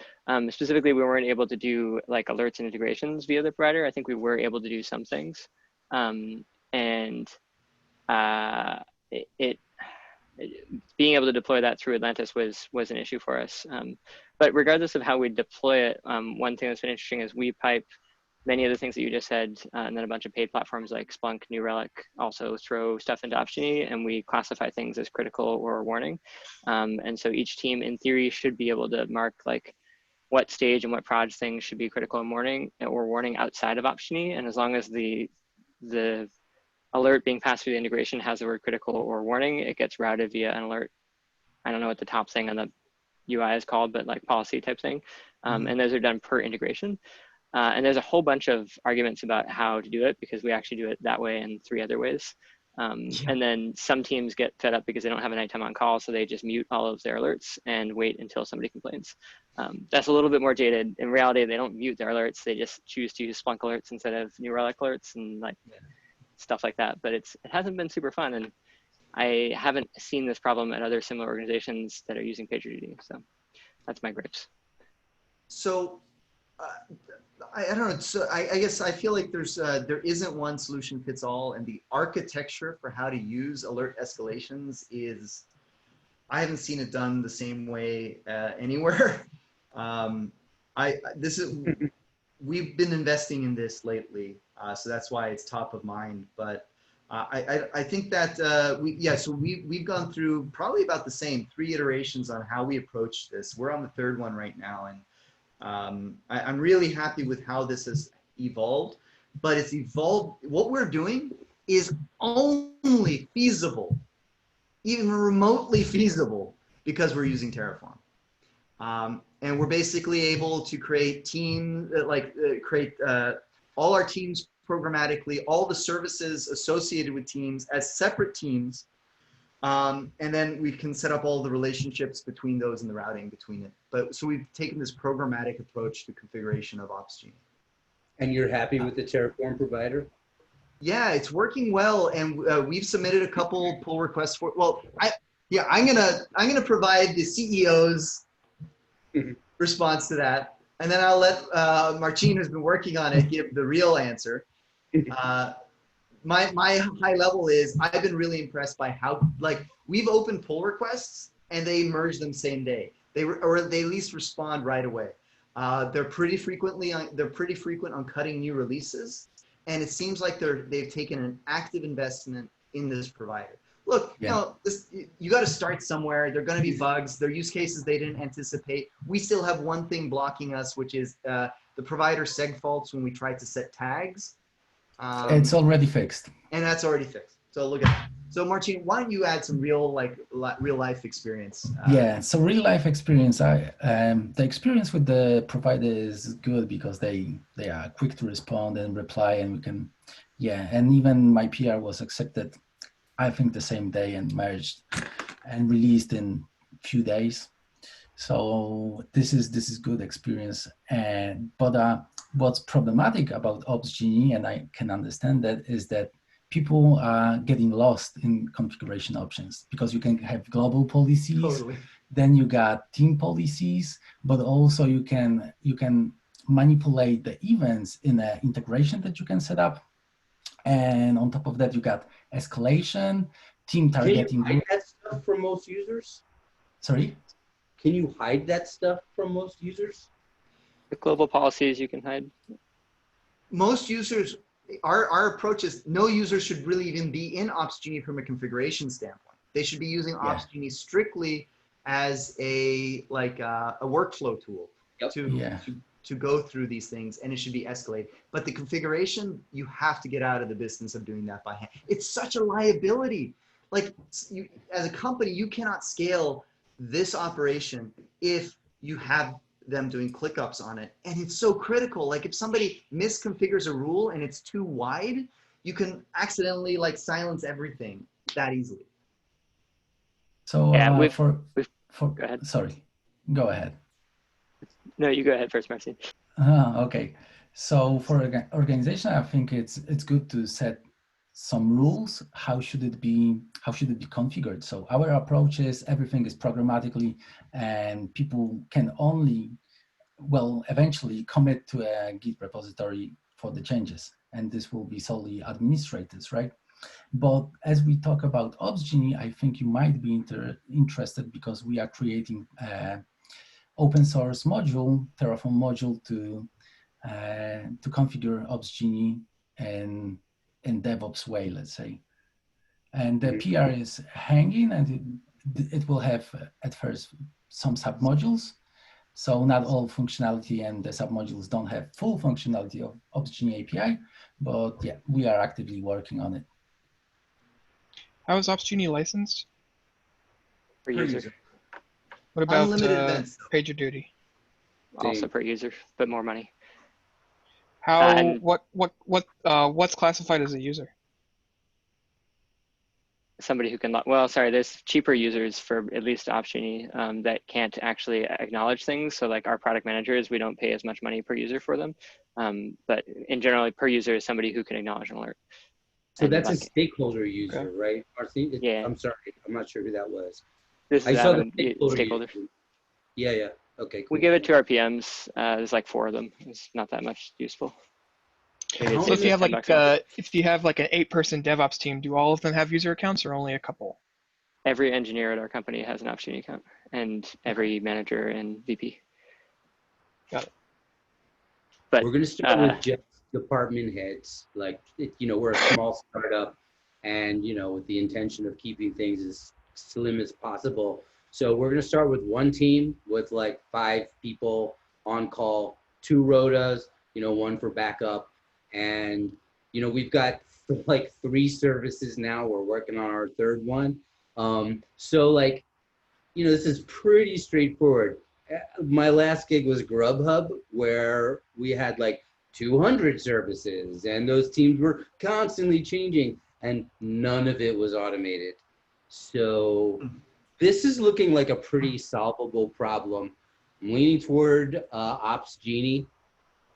specifically, we weren't able to do like alerts and integrations via the provider. I think we were able to do some things. Being able to deploy that through Atlantis was an issue for us. But regardless of how we deploy it, one thing that's been interesting is we pipe many of the things that you just said, and then a bunch of paid platforms like Splunk, New Relic also throw stuff into Opsgenie, and we classify things as critical or warning. And so each team in theory should be able to mark like what stage and what proj things should be critical and warning outside of Opsgenie. And as long as the alert being passed through the integration has the word critical or warning, it gets routed via an alert. I don't know what the top thing on the UI is called, but like policy type thing. And those are done per integration. And there's a whole bunch of arguments about how to do it because we actually do it that way and 3 other ways. And then some teams get fed up because they don't have a nighttime on call, so they just mute all of their alerts and wait until somebody complains. That's a little bit more jaded. In reality, they don't mute their alerts. They just choose to use Splunk alerts instead of New Relic alerts and like stuff like that. But it hasn't been super fun. And I haven't seen this problem at other similar organizations that are using PagerDuty. So that's my gripes. So I don't know. So I guess I feel like there isn't one solution fits all, and the architecture for how to use alert escalations is, I haven't seen it done the same way anywhere. We've been investing in this lately, so that's why it's top of mind. But I think that we've gone through probably about the same 3 iterations on how we approach this. We're on the 3rd one right now, and I'm really happy with how this has evolved, but it's evolved. What we're doing is only feasible, even remotely feasible, because we're using Terraform. And we're basically able to create teams, create all our teams programmatically, all the services associated with teams as separate teams. And then we can set up all the relationships between those and the routing between it. But so we've taken this programmatic approach to configuration of Opsgenie. And you're happy with the Terraform provider? Yeah, it's working well, and we've submitted a couple pull requests for. Well, I'm gonna provide the CEO's response to that, and then I'll let Marcin, who's been working on it, give the real answer. My high level is I've been really impressed by how, like, we've opened pull requests and they merge them same day. They at least respond right away. They're pretty frequent on cutting new releases, and it seems like they've taken an active investment in this provider. Look, you got to start somewhere. There are going to be bugs. There are use cases they didn't anticipate. We still have one thing blocking us, which is the provider seg faults when we try to set tags. It's already fixed. And that's already fixed. So look at that. So Martin, why don't you add some real life experience? Yeah, so real life experience. The experience with the provider is good because they are quick to respond and reply, and we can, and even my PR was accepted, I think the same day, and merged and released in a few days. So this is good experience. But what's problematic about OpsGenie, and I can understand that, is that people are getting lost in configuration options because you can have global policies. Totally. Then you got team policies, but also you can manipulate the events in an integration that you can set up. And on top of that, you got escalation, team targeting. Can you hide that stuff from most users? Sorry? Can you hide that stuff from most users? The global policies you can hide. Most users, our approach is no user should really even be in OpsGenie from a configuration standpoint. They should be using OpsGenie strictly as a workflow tool to go through these things, and it should be escalated. But the configuration, you have to get out of the business of doing that by hand. It's such a liability. Like, as a company, you cannot scale this operation if you have them doing ClickUps on it. And it's so critical. Like, if somebody misconfigures a rule and it's too wide, you can accidentally silence everything that easily. So go ahead. Sorry, go ahead. No, you go ahead first, Marcin. Okay. So for organization, I think it's good to set some rules. How should it be configured? So our approach is everything is programmatically, and people can only, eventually commit to a Git repository for the changes, and this will be solely administrators, right? But as we talk about OpsGenie, I think you might be interested because we are creating open source module, Terraform module to configure OpsGenie in DevOps way, let's say. And the PR is hanging, and it will have at first some submodules. So not all functionality, and the submodules don't have full functionality of OpsGenie API, but yeah, we are actively working on it. How is OpsGenie licensed? Per user. What about PagerDuty? Also per user, but more money. How? What's classified as a user? Somebody who can. There's cheaper users for at least OpsGenie that can't actually acknowledge things. So like our product managers, we don't pay as much money per user for them. But in general, per user is somebody who can acknowledge an alert. So that's a stakeholder user, right, Marcin? Yeah. I'm sorry, I'm not sure who that was. This is stakeholder. Yeah. Okay, cool. We give it to our PMs. There's like 4 of them. It's not that much useful. So if you have an 8-person DevOps team, do all of them have user accounts or only a couple? Every engineer at our company has an OpsGenie account, and every manager and VP. Got it. But we're going to start with just department heads. We're a small startup, and with the intention of keeping things as slim as possible. So we're going to start with one team with 5 people on call, 2 rotas, 1 for backup. And, we've got 3 services now. We're working on our 3rd one. This is pretty straightforward. My last gig was Grubhub, where we had 200 services, and those teams were constantly changing, and none of it was automated. So this is looking like a pretty solvable problem. I'm leaning toward OpsGenie,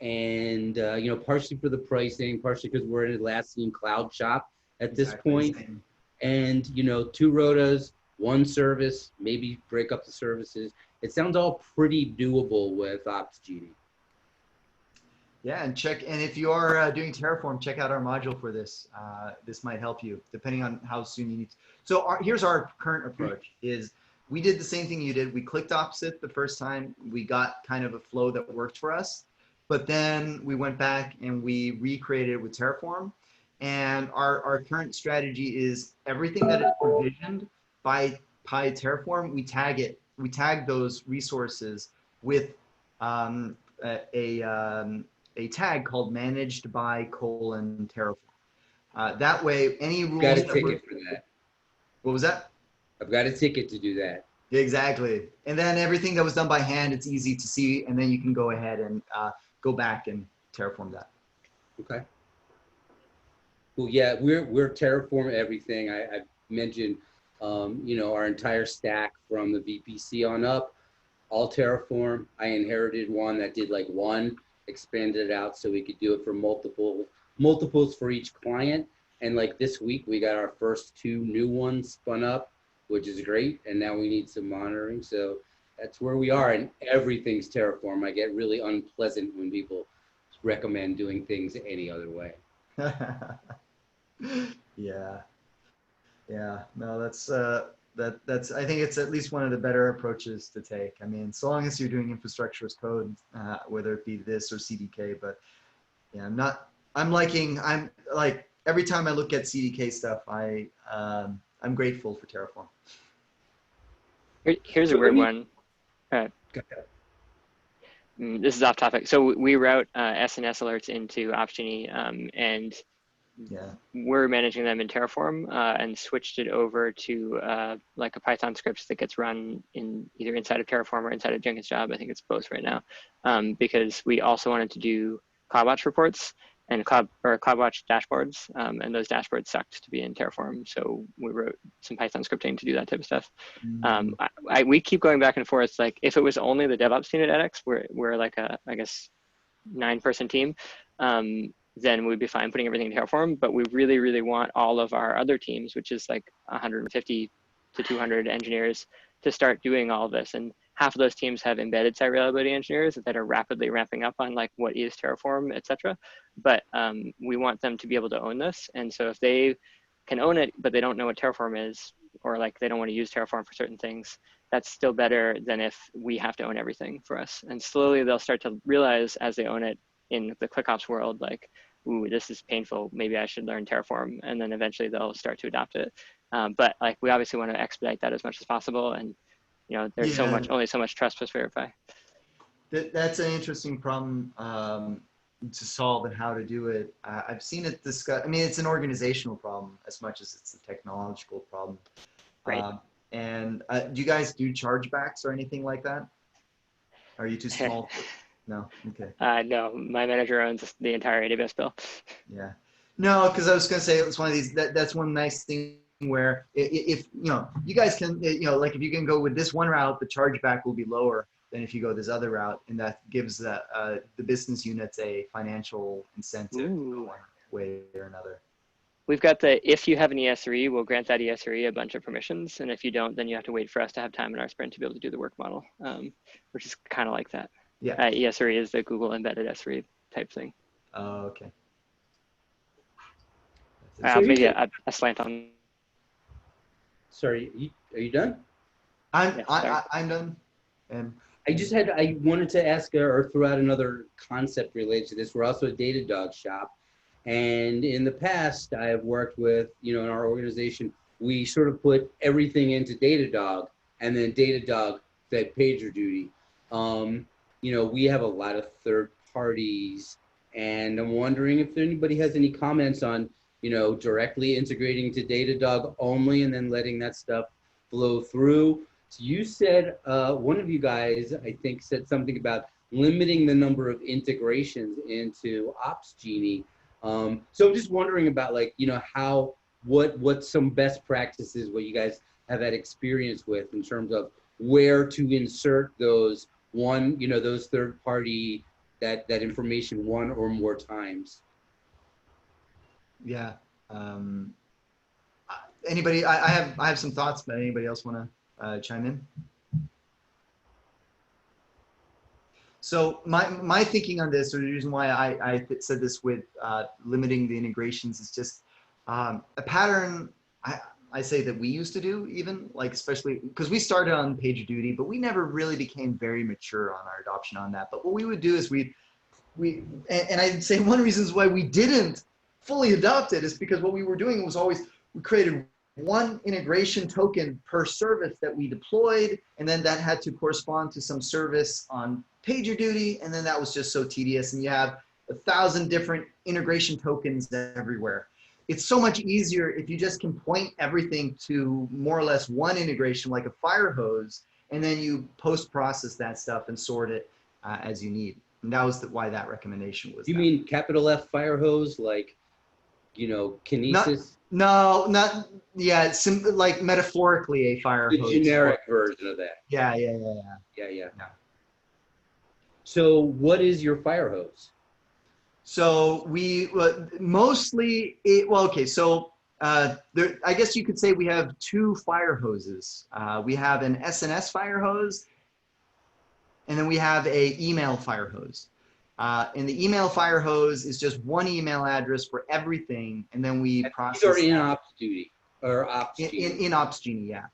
and partially for the pricing, partially because we're in Atlassian Cloud Shop at this point. And 2 rotas, 1 service, maybe break up the services. It sounds all pretty doable with OpsGenie. Yeah, and if you are doing Terraform, check out our module for this. This might help you, depending on how soon you need to. So here's our current approach is we did the same thing you did. We clicked opposite the first time. We got kind of a flow that worked for us. But then we went back and we recreated it with Terraform. And our current strategy is everything that is provisioned by Terraform, we tag it. We tag those resources with a tag called managed by Terraform. That way, any rules. Got a ticket for that. What was that? I've got a ticket to do that. Exactly. And then everything that was done by hand, it's easy to see. And then you can go ahead and go back and Terraform that. Okay. Well, yeah, we're Terraform everything. I mentioned, you know, our entire stack from the VPC on up, all Terraform. I inherited one that did like one, expanded it out so we could do it for multiples for each client. And like this week, we got our first 2 new ones spun up, which is great. And now we need some monitoring. So that's where we are, and everything's Terraform. I get really unpleasant when people recommend doing things any other way. Yeah. No, that's I think it's at least one of the better approaches to take. I mean, so long as you're doing infrastructure as code, whether it be this or CDK, but yeah, I'm like every time I look at CDK stuff, I'm grateful for Terraform. Here's a weird one. This is off topic. So we route SNS alerts into Opsgenie, and yeah, we're managing them in Terraform, and switched it over to like a Python script that gets run in either inside of Terraform or inside of Jenkins job. I think it's both right now, because we also wanted to do CloudWatch reports and CloudWatch dashboards, and those dashboards sucked to be in Terraform. So we wrote some Python scripting to do that type of stuff. We keep going back and forth. Like if it was only the DevOps team at edX, we're like a, I guess, 9-person team, then we'd be fine putting everything in Terraform. But we really, really want all of our other teams, which is like 150 to 200 engineers, to start doing all of this. And half of those teams have embedded site reliability engineers that are rapidly ramping up on like what is Terraform, et cetera. But we want them to be able to own this. And so if they can own it, but they don't know what Terraform is, or like they don't want to use Terraform for certain things, that's still better than if we have to own everything for us. And slowly they'll start to realize as they own it in the ClickOps world, like, ooh, this is painful, maybe I should learn Terraform. And then eventually they'll start to adopt it. But like we obviously want to expedite that as much as possible. And you know, there's only so much trust plus verify. That's an interesting problem to solve and how to do it. I've seen it discussed. I mean, it's an organizational problem as much as it's a technological problem. Right. And do you guys do chargebacks or anything like that? Are you too small? No. Okay. No, my manager owns the entire AWS bill. Yeah. No, because I was going to say it's one of these. That's one nice thing where if you know, you guys can, you know, like if you can go with this one route, the chargeback will be lower than if you go this other route, and that gives the business units a financial incentive one way or another. We've got if you have an ESRE, we'll grant that ESRE a bunch of permissions, and if you don't, then you have to wait for us to have time in our sprint to be able to do the work model, which is kind of like that. Yeah. ESRE is the Google embedded SRE type thing. Oh, okay. Maybe a slant on. Sorry, are you done? I'm done. And I wanted to ask or throw out another concept related to this. We're also a Datadog shop. And in the past, I have worked with, you know, in our organization, we sort of put everything into Datadog, and then Datadog fed PagerDuty. You know, we have a lot of third parties, and I'm wondering if anybody has any comments on, you know, directly integrating to Datadog only and then letting that stuff flow through. So you said, one of you guys, I think, said something about limiting the number of integrations into Opsgenie. So I'm just wondering about, like, you know, what some best practices, what you guys have had experience with in terms of where to insert those those third party, that information one or more times. yeah. Anybody? I have some thoughts, but anybody else want to chime in? So my thinking on this, or the reason why I said this with limiting the integrations, is just a pattern. I say that we used to do, even like, especially because we started on PagerDuty, but we never really became very mature on our adoption on that. But what we would do is and I'd say one of the reasons why we didn't fully adopt it is because what we were doing was always, we created one integration token per service that we deployed, and then that had to correspond to some service on PagerDuty, and then that was just so tedious, and you have 1,000 different integration tokens everywhere. It's so much easier if you just can point everything to more or less one integration like a fire hose, and then you post-process that stuff and sort it as you need. And that was why that recommendation was. You mean capital F fire hose, like, you know, Kinesis? Not yeah. It's like metaphorically a fire hose. The generic version of that. Yeah. Yeah. So what is your fire hose? So we mostly okay. So there, I guess you could say we have two fire hoses. We have an SNS fire hose, and then we have a email fire hose. And the email fire hose is just one email address for everything, and then we process. These are in OpsDuty or OpsGenie. In OpsGenie, yeah.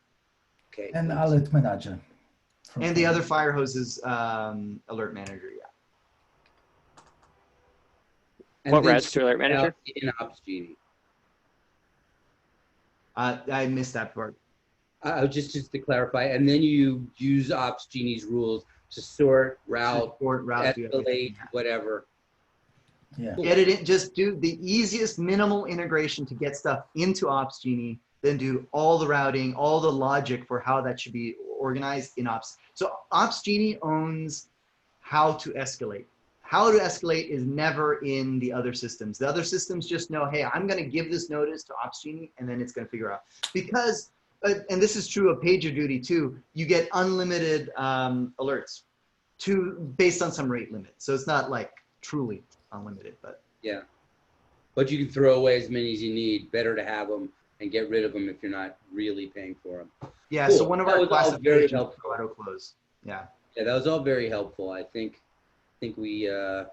Okay. And Alert Manager. And the other fire hose is Alert Manager, yeah. And What then routes to Alert Manager? In OpsGenie. I missed that part. Just to clarify, and then you use OpsGenie's rules to sort, route, escalate, whatever. Yeah. Get it in, just do the easiest minimal integration to get stuff into OpsGenie, then do all the routing, all the logic for how that should be organized in Ops. So OpsGenie owns how to escalate. How to escalate is never in the other systems. The other systems just know, hey, I'm going to give this notice to OpsGenie, and then it's going to figure out. Because, and this is true of PagerDuty too, you get unlimited alerts based on some rate limit. So it's not like truly unlimited, but. Yeah. But you can throw away as many as you need. Better to have them and get rid of them if you're not really paying for them. Yeah, Cool. so one of That our was all very classifications helpful. auto close. Yeah. Yeah, that was all very helpful. I think we're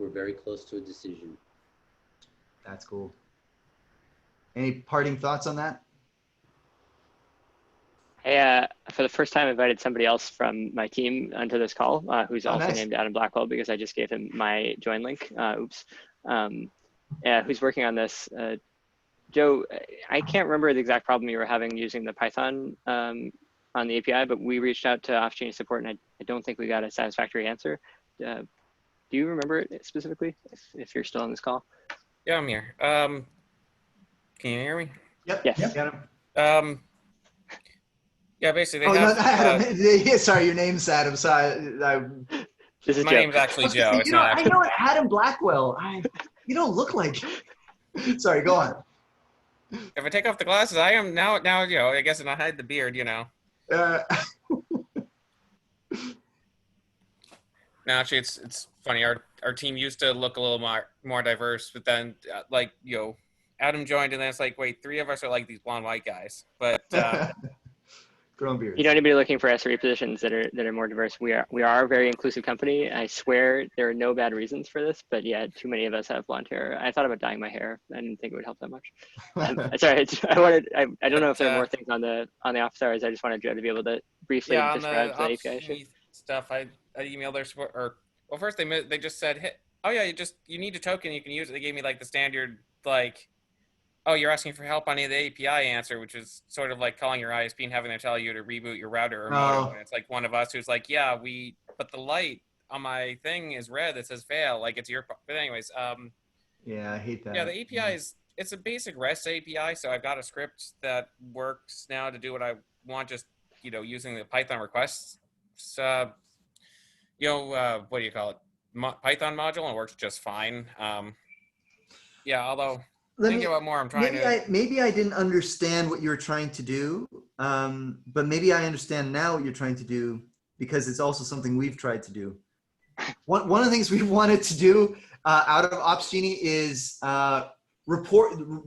very close to a decision. That's cool. Any parting thoughts on that? I, for the first time, invited somebody else from my team onto this call, who's also nice. named Adam Blackwell, because I just gave him my join link. Oops. Who's working on this. Joe, I can't remember the exact problem you were having using the Python on the API, but we reached out to OpsGenie support, and I don't think we got a satisfactory answer. Do you remember it specifically, if you're still on this call? Yeah, I'm here. Can you hear me? Yep. Yes. Got him. Yeah, basically, Oh, they have, no, Adam. Yeah, sorry, your name's Adam. Sorry, This is my Joe. name's actually Joe. It's you not know, actually. I know Adam Blackwell. You don't look like. Sorry, go on. If I take off the glasses, I am now. You know, I guess, and I hide the beard. You know. Uh, No, actually, it's funny. Our team used to look a little more diverse, but then like Adam joined, and then it's like, wait, 3 of us are like these blonde white guys. But grown beard. You don't need to be looking for SRE positions that are more diverse. We are a very inclusive company. I swear there are no bad reasons for this, but yeah, too many of us have blonde hair. I thought about dyeing my hair. I didn't think it would help that much. Sorry, I don't know if there are more things on the office hours. I just wanted Joe to be able to briefly yeah, on describe the the API issue. stuff, I emailed their support. Well, first they just said, hey, oh yeah, you need a token, you can use it. They gave me like the standard like, oh, you're asking for help on the API answer, which is sort of like calling your ISP and having them tell you to reboot your router or modem. And it's like one of us who's like, yeah, but the light on my thing is red that says fail, like it's your, but anyways, yeah, I hate that. yeah, the API it's a basic REST API, so I've got a script that works now to do what I want, just using the Python requests. So, what do you call it? Python module, and it works just fine. Yeah, although think about more. I'm trying maybe I didn't understand what you were trying to do, but maybe I understand now what you're trying to do, because it's also something we've tried to do. One of the things we wanted to do out of OpsGenie is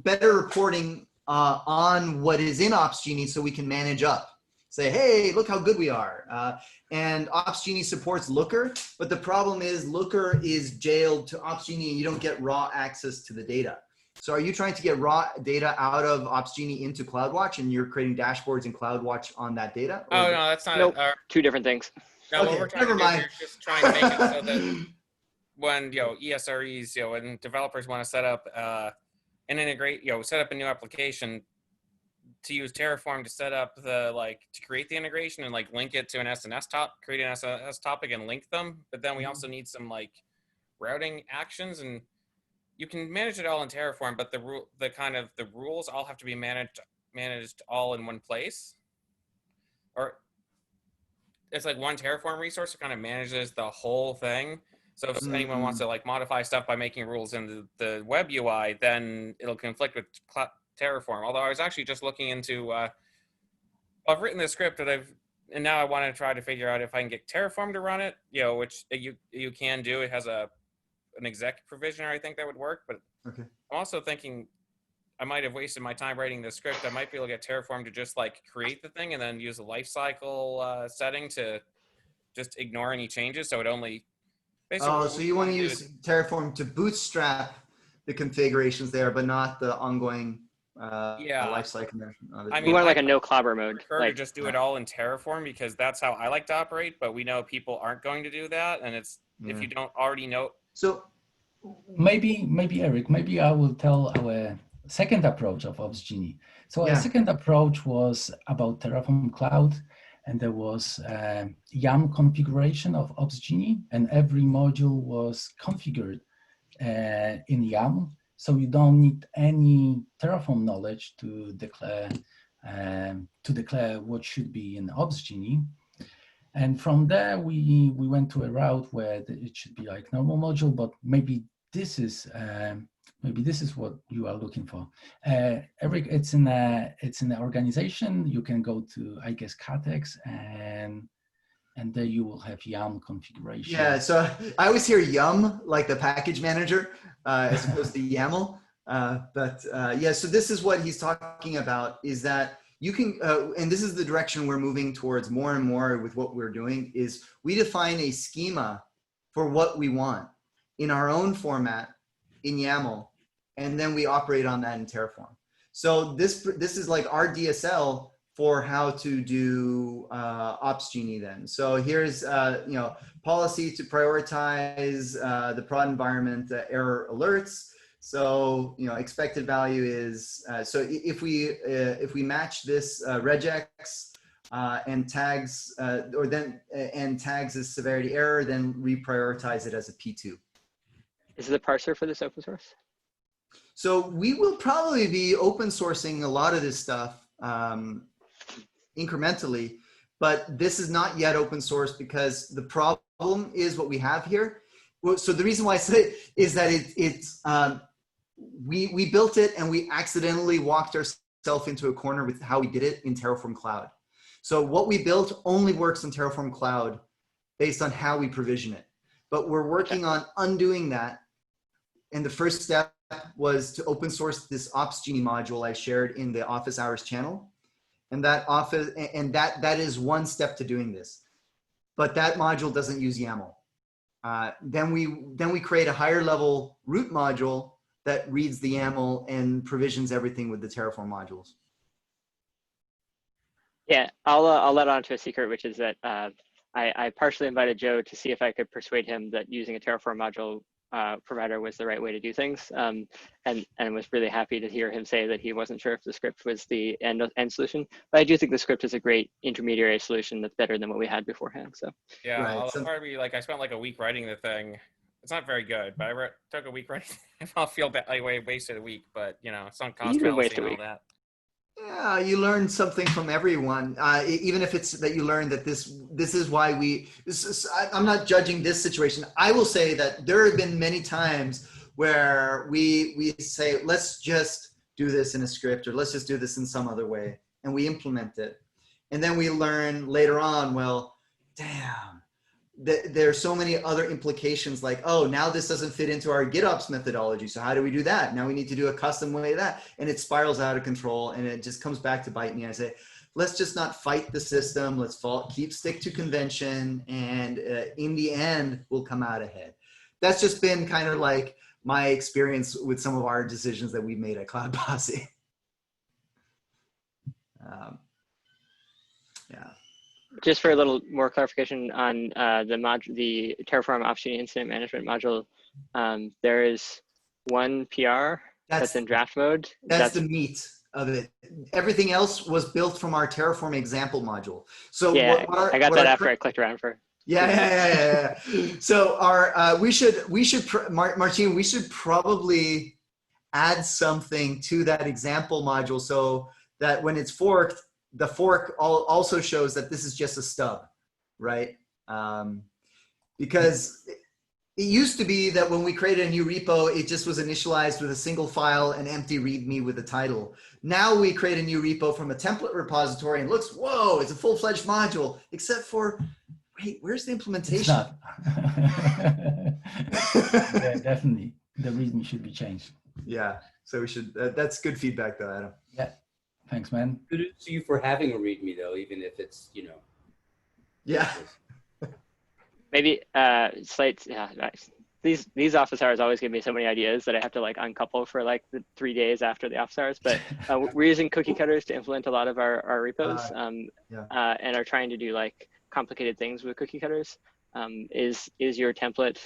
better reporting on what is in OpsGenie, so we can manage up. Say, hey, look how good we are. And OpsGenie supports Looker, but the problem is Looker is jailed to OpsGenie and you don't get raw access to the data. So are you trying to get raw data out of OpsGenie into CloudWatch, and you're creating dashboards in CloudWatch on that data? Oh, no, that's not Nope. Two different things. No, Okay, what we're trying to never do, mind. we're just trying to make it so that when, ESREs, when developers want to set up and integrate, set up a new application, to use Terraform to set up to create the integration and link it to an SNS create an SNS topic and link them. But then we also need some routing actions, and you can manage it all in Terraform, but the rules all have to be managed all in one place. Or it's one Terraform resource that kind of manages the whole thing. So if anyone wants to modify stuff by making rules in the web UI, then it'll conflict with Terraform. Although I was actually just looking into, I've written this script and now I want to try to figure out if I can get Terraform to run it, which you can do. It has an exec provisioner, I think that would work. But Okay. I'm also thinking I might have wasted my time writing this script. I might be able to get Terraform to just create the thing and then use the lifecycle setting to just ignore any changes. So it only basically. Oh, so you want to use Terraform to bootstrap the configurations there, but not the ongoing lifecycle management. I mean, we want a no clobber mode. I prefer to just do it all in Terraform because that's how I like to operate. But we know people aren't going to do that, and if you don't already know. So maybe Eric, maybe I will tell our second approach of OpsGenie. So our second approach was about Terraform Cloud, and there was YAML configuration of OpsGenie, and every module was configured in YAML. So you don't need any Terraform knowledge to declare what should be in OpsGenie. And from there, we went to a route where it should be normal module, but maybe this is what you are looking for. Eric, it's in the organization. You can go to, I guess, Catex, and there you will have YAML configuration. Yeah, so I always hear YUM, like the package manager, as opposed to YAML. So this is what he's talking about, is that you can, and this is the direction we're moving towards more and more with what we're doing, is we define a schema for what we want in our own format in YAML, and then we operate on that in Terraform. So this is like our DSL for how to do OpsGenie then. So here's policy to prioritize the prod environment error alerts. So expected value is so if we match this regex and tags and tags as severity error, then reprioritize it as a P2. Is the parser for this open source? So we will probably be open sourcing a lot of this stuff incrementally, but this is not yet open source because the problem is what we have here. So the reason why I say it is that we built it and we accidentally walked ourselves into a corner with how we did it in Terraform Cloud. So what we built only works in Terraform Cloud based on how we provision it. But we're working on undoing that. And the first step was to open source this OpsGenie module I shared in the office hours channel. And that is one step to doing this. But that module doesn't use YAML. Then we create a higher level root module that reads the YAML and provisions everything with the Terraform modules. Yeah, I'll let on to a secret, which is that I partially invited Joe to see if I could persuade him that using a Terraform module provider was the right way to do things, and was really happy to hear him say that he wasn't sure if the script was the end solution. But I do think the script is a great intermediary solution that's better than what we had beforehand. So yeah, right. I'll probably I spent like a week writing the thing. It's not very good, but I took a week writing. I'll feel bad. I wasted a week, but it's on cost fallacy and all that. Yeah, you learn something from everyone, even if it's that you learn that this is why I'm not judging this situation. I will say that there have been many times where we say, let's just do this in a script, or let's just do this in some other way, and we implement it. And then we learn later on, well, damn, there are so many other implications, like, oh, now this doesn't fit into our GitOps methodology. So how do we do that? Now we need to do a custom way of that. And it spirals out of control, and it just comes back to bite me. I say, let's just not fight the system. Let's stick to convention. And in the end, we'll come out ahead. That's just been kind of like my experience with some of our decisions that we've made at Cloud Posse. Yeah. Just for a little more clarification on the Terraform Opportunity Incident Management module, there is one PR that's in draft mode. That's the meat of it. Everything else was built from our Terraform example module. So yeah, I got that after I clicked around for. Yeah. So Martin, we should probably add something to that example module so that when it's forked, the fork also shows that this is just a stub, right? Because it used to be that when we created a new repo, it just was initialized with a single file and empty README with the title. Now we create a new repo from a template repository and it looks, whoa, it's a full-fledged module, except for, wait, where's the implementation? It's not. Yeah, definitely. The README should be changed. Yeah, so we should, that's good feedback though, Adam. Yeah, thanks, man. Kudos to you for having a README though, even if it's, you know. Yeah. Maybe Slate's, yeah, these office hours always give me so many ideas that I have to like uncouple for like the 3 days after the office hours. But we're using cookie cutters to implement a lot of our repos and are trying to do like complicated things with cookie cutters. Is your template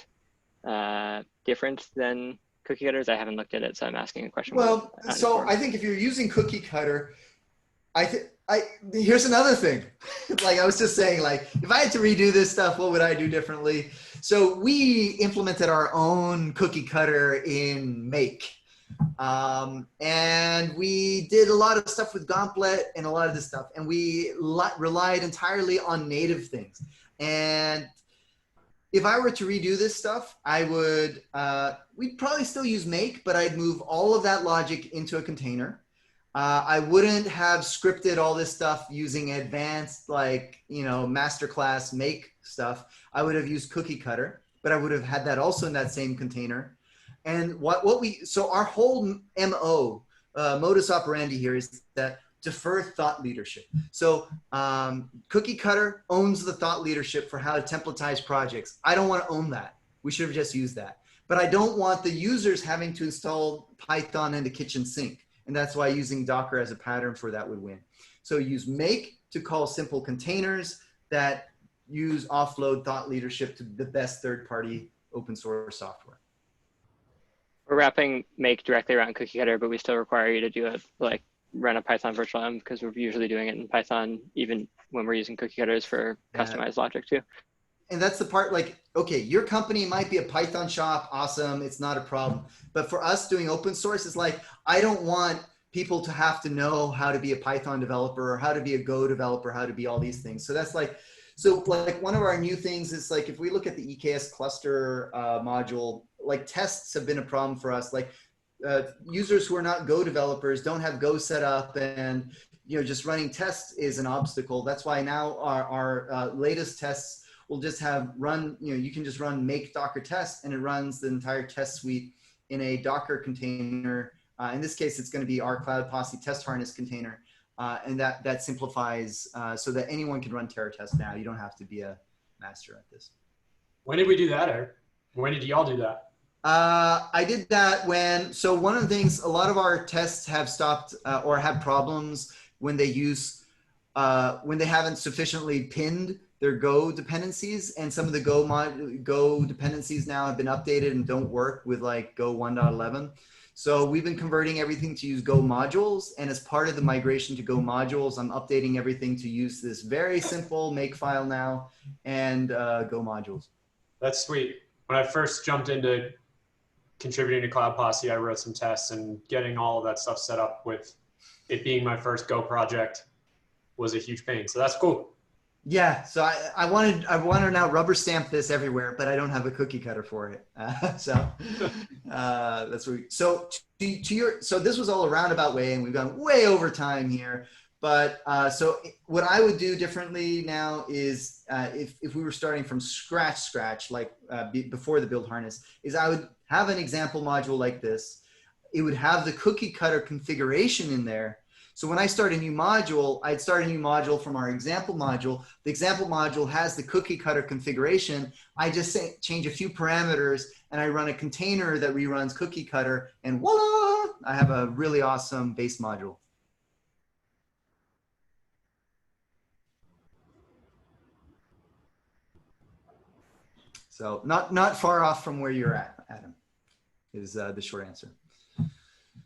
different than cookie cutters? I haven't looked at it, so I'm asking a question. Well, so I think if you're using cookie cutter, here's another thing. Like I was just saying, like if I had to redo this stuff, what would I do differently? So we implemented our own cookie cutter in Make. And we did a lot of stuff with Gauntlet and a lot of this stuff. And we relied entirely on native things. And if I were to redo this stuff, I would, we'd probably still use Make, but I'd move all of that logic into a container. I wouldn't have scripted all this stuff using advanced, like, you know, masterclass Make stuff. I would have used cookie cutter, but I would have had that also in that same container. And so our whole MO, modus operandi here is that defer thought leadership. So cookie cutter owns the thought leadership for how to templatize projects. I don't want to own that. We should have just used that. But I don't want the users having to install Python in the kitchen sink. And that's why using Docker as a pattern for that would win. So use Make to call simple containers that use offload thought leadership to the best third-party open source software. We're wrapping Make directly around cookie cutter, but we still require you to do it, like run a Python virtual env because we're usually doing it in Python, even when we're using cookie cutters for customized logic too. And that's the part, like, okay, your company might be a Python shop, awesome, it's not a problem. But for us doing open source, it's like, I don't want people to have to know how to be a Python developer or how to be a Go developer, how to be all these things. So that's like, so like one of our new things is like, if we look at the EKS cluster module, like tests have been a problem for us. Like users who are not Go developers don't have Go set up, and you know, just running tests is an obstacle. That's why now our latest tests will just have run, you know, you can just run make Docker test and it runs the entire test suite in a Docker container. In this case, it's going to be our Cloud Posse test harness container. And that simplifies so that anyone can run Terra test now. You don't have to be a master at this. When did we do that, Eric? When did y'all do that? I did that so one of the things, a lot of our tests have stopped or have problems when they when they haven't sufficiently pinned their Go dependencies, and some of the Go dependencies now have been updated and don't work with like Go 1.11. So we've been converting everything to use Go modules, and as part of the migration to Go modules, I'm updating everything to use this very simple make file now and Go modules. That's sweet. When I first jumped into contributing to Cloud Posse, I wrote some tests, and getting all of that stuff set up with it being my first Go project was a huge pain. So that's cool. Yeah, so I want to now rubber stamp this everywhere, but I don't have a cookie cutter for it. That's what so so this was all a roundabout way, and we've gone way over time here. But so what I would do differently now is if we were starting from scratch, like before the build harness, is I would have an example module like this. It would have the cookie cutter configuration in there. So when I start a new module, I'd start a new module from our example module. The example module has the cookie cutter configuration. I just change a few parameters and I run a container that reruns cookie cutter, and voila, I have a really awesome base module. So not far off from where you're at, Adam, is the short answer.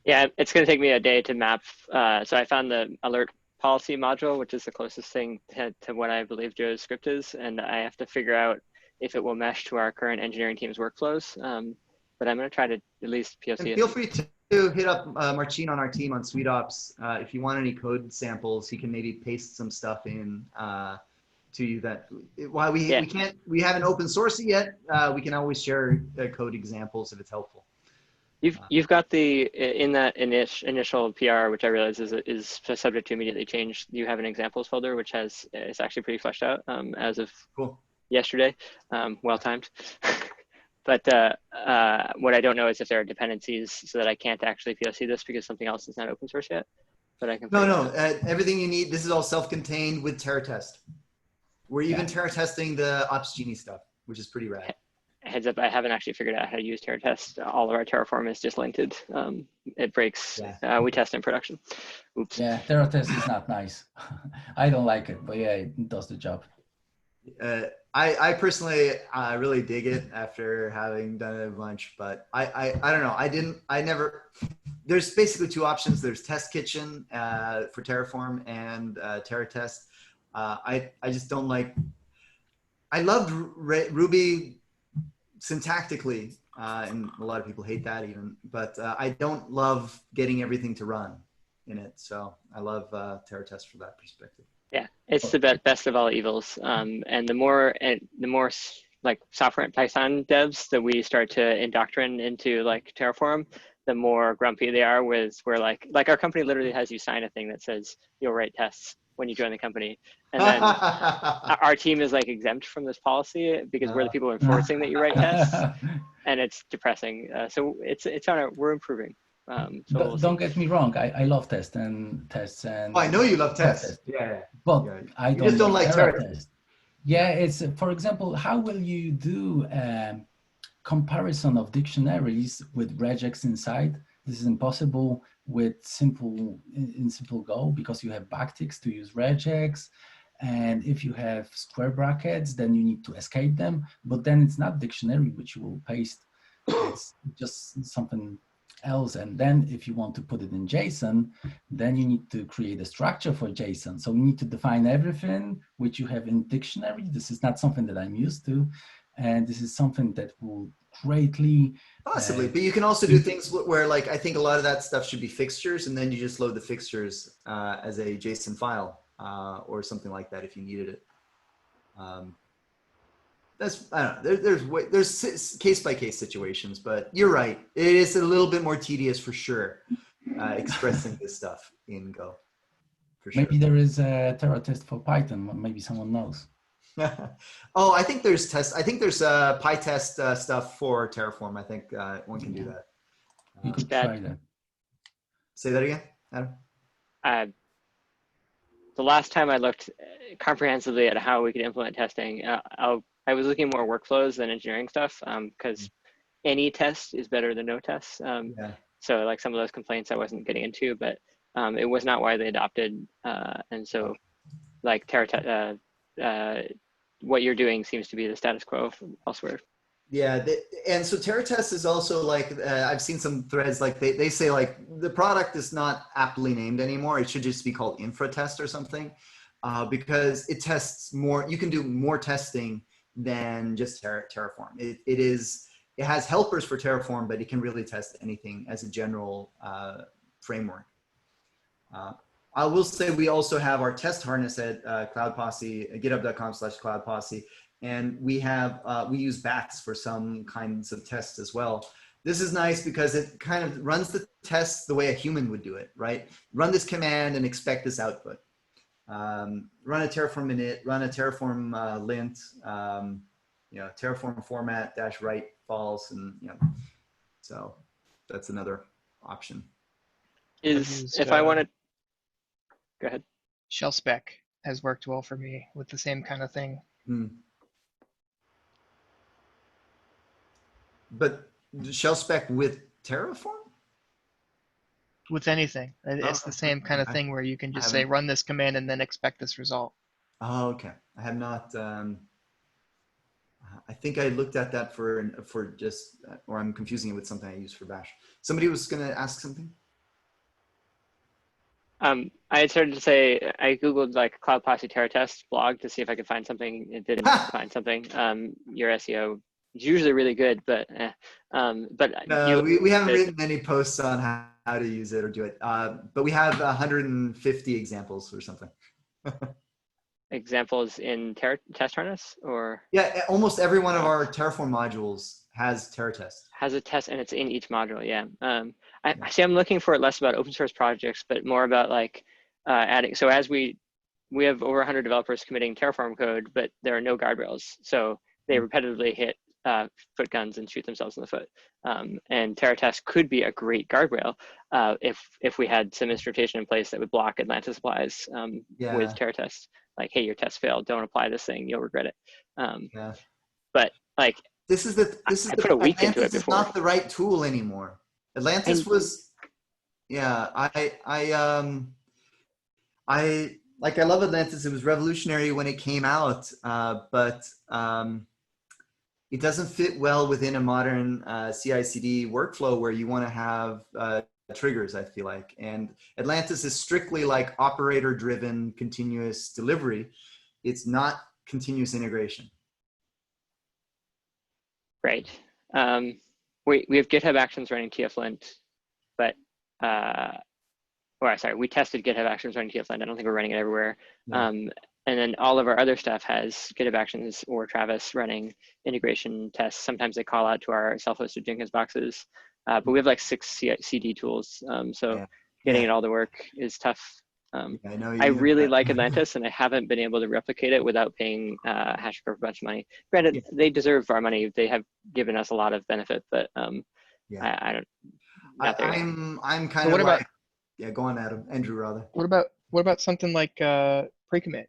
Yeah, it's going to take me a day to map. So I found the alert policy module, which is the closest thing to what I believe Joe's script is. And I have to figure out if it will mesh to our current engineering team's workflows. But I'm going to try to at least POC and it. Feel free to hit up Marcin on our team on SuiteOps. If you want any code samples, he can maybe paste some stuff in to you that while we haven't open source it yet, we can always share code examples if it's helpful. You've got the, in that initial PR, which I realize is subject to immediately change, you have an examples folder, which is actually pretty fleshed out as of yesterday, well timed. But what I don't know is if there are dependencies so that I can't actually POC this because something else is not open source yet. But I can. No, everything you need, this is all self-contained with TerraTest. We're even Terra testing the Ops Genie stuff, which is pretty rad. Heads up, I haven't actually figured out how to use TerraTest. All of our Terraform is dislinked. It breaks. Yeah. We test in production. Oops. Yeah, TerraTest is not nice. I don't like it, but yeah, it does the job. I personally really dig it after having done it a bunch, but I don't know. There's basically two options. There's Test Kitchen for Terraform and TerraTest. I just don't like, I loved Ruby syntactically, and a lot of people hate that even, but I don't love getting everything to run in it. So I love TerraTest for that perspective. Yeah, it's the best of all evils. And the more like software and Python devs that we start to indoctrinate into like Terraform, the more grumpy they are with where like our company literally has you sign a thing that says you'll write tests when you join the company. And then our team is like exempt from this policy because we're the people enforcing that you write tests, and it's depressing. So we're improving. So don't get me wrong. I love tests and. Oh, I know you love tests. Yeah. But I just don't like TerraTest. Yeah, it's for example, how will you do comparison of dictionaries with regex inside? This is impossible with simple Go because you have backticks to use regex. And if you have square brackets, then you need to escape them. But then it's not dictionary, which you will paste. It's just something else. And then if you want to put it in JSON, then you need to create a structure for JSON. So you need to define everything which you have in dictionary. This is not something that I'm used to. And this is something that will greatly possibly, but you can also do things where like I think a lot of that stuff should be fixtures, and then you just load the fixtures as a JSON file or something like that if you needed it. That's, I don't know, there's case by case situations, but you're right, it is a little bit more tedious for sure expressing this stuff in Go. For sure. Maybe there is a TerraTest for Python. Maybe someone knows. Oh, I think there's PyTest stuff for Terraform. I think one can do that. You could try that. Say that again, Adam. The last time I looked comprehensively at how we could implement testing, I was looking more workflows than engineering stuff because any test is better than no tests. So like some of those complaints I wasn't getting into, but it was not widely adopted. And so like TerraTest, what you're doing seems to be the status quo elsewhere. Yeah, and so TerraTest is also like, I've seen some threads like they say like the product is not aptly named anymore. It should just be called InfraTest or something because it tests more, you can do more testing than just Terraform. It has helpers for Terraform, but it can really test anything as a general framework. I will say we also have our test harness at Cloud Posse, github.com/Cloud Posse, and we use bats for some kinds of tests as well. This is nice because it kind of runs the tests the way a human would do it, right? Run this command and expect this output. Run a Terraform init, run a Terraform lint, Terraform format -write false, and so that's another option. If I wanted. Go ahead. Shell spec has worked well for me with the same kind of thing. But shell spec with Terraform? With anything, it's the same kind of thing where you can just say run this command and then expect this result. Oh, okay. I have not. I think I looked at that for just, or I'm confusing it with something I use for Bash. Somebody was going to ask something. I had started to say I googled like Cloud Posse Terra test blog to see if I could find something. It didn't find something. Your SEO is usually really good, but no, we haven't written any posts on how to use it or do it. But we have 150 examples or something. Examples in Test Harness, or yeah, almost every one of our Terraform modules has Terra test. Has a test, and it's in each module. Yeah. I'm looking for it less about open source projects, but more about like adding. So as we have over 100 developers committing Terraform code, but there are no guardrails, so they repetitively hit foot guns and shoot themselves in the foot. And Terra test could be a great guardrail if we had some instrumentation in place that would block Atlantis applies with Terra test. Like, hey, your test failed. Don't apply this thing. You'll regret it. But like, I put a week into it Atlantis is before. not the right tool anymore. Atlantis was, yeah. I love Atlantis. It was revolutionary when it came out, but it doesn't fit well within a modern CI/CD workflow where you want to have triggers, I feel like. And Atlantis is strictly like operator-driven continuous delivery. It's not continuous integration. Right. We have GitHub Actions running TFLint, but we tested GitHub Actions running TFLint. I don't think we're running it everywhere. No. And then all of our other stuff has GitHub Actions or Travis running integration tests. Sometimes they call out to our self-hosted Jenkins boxes, but we have like 6 CICD tools. So getting it all to work is tough. I really like Atlantis, and I haven't been able to replicate it without paying HashiCorp a bunch of money. Granted, they deserve our money. They have given us a lot of benefit, but I don't. I'm kind of like, go on, Adam. Andrew, rather. What about something like pre-commit?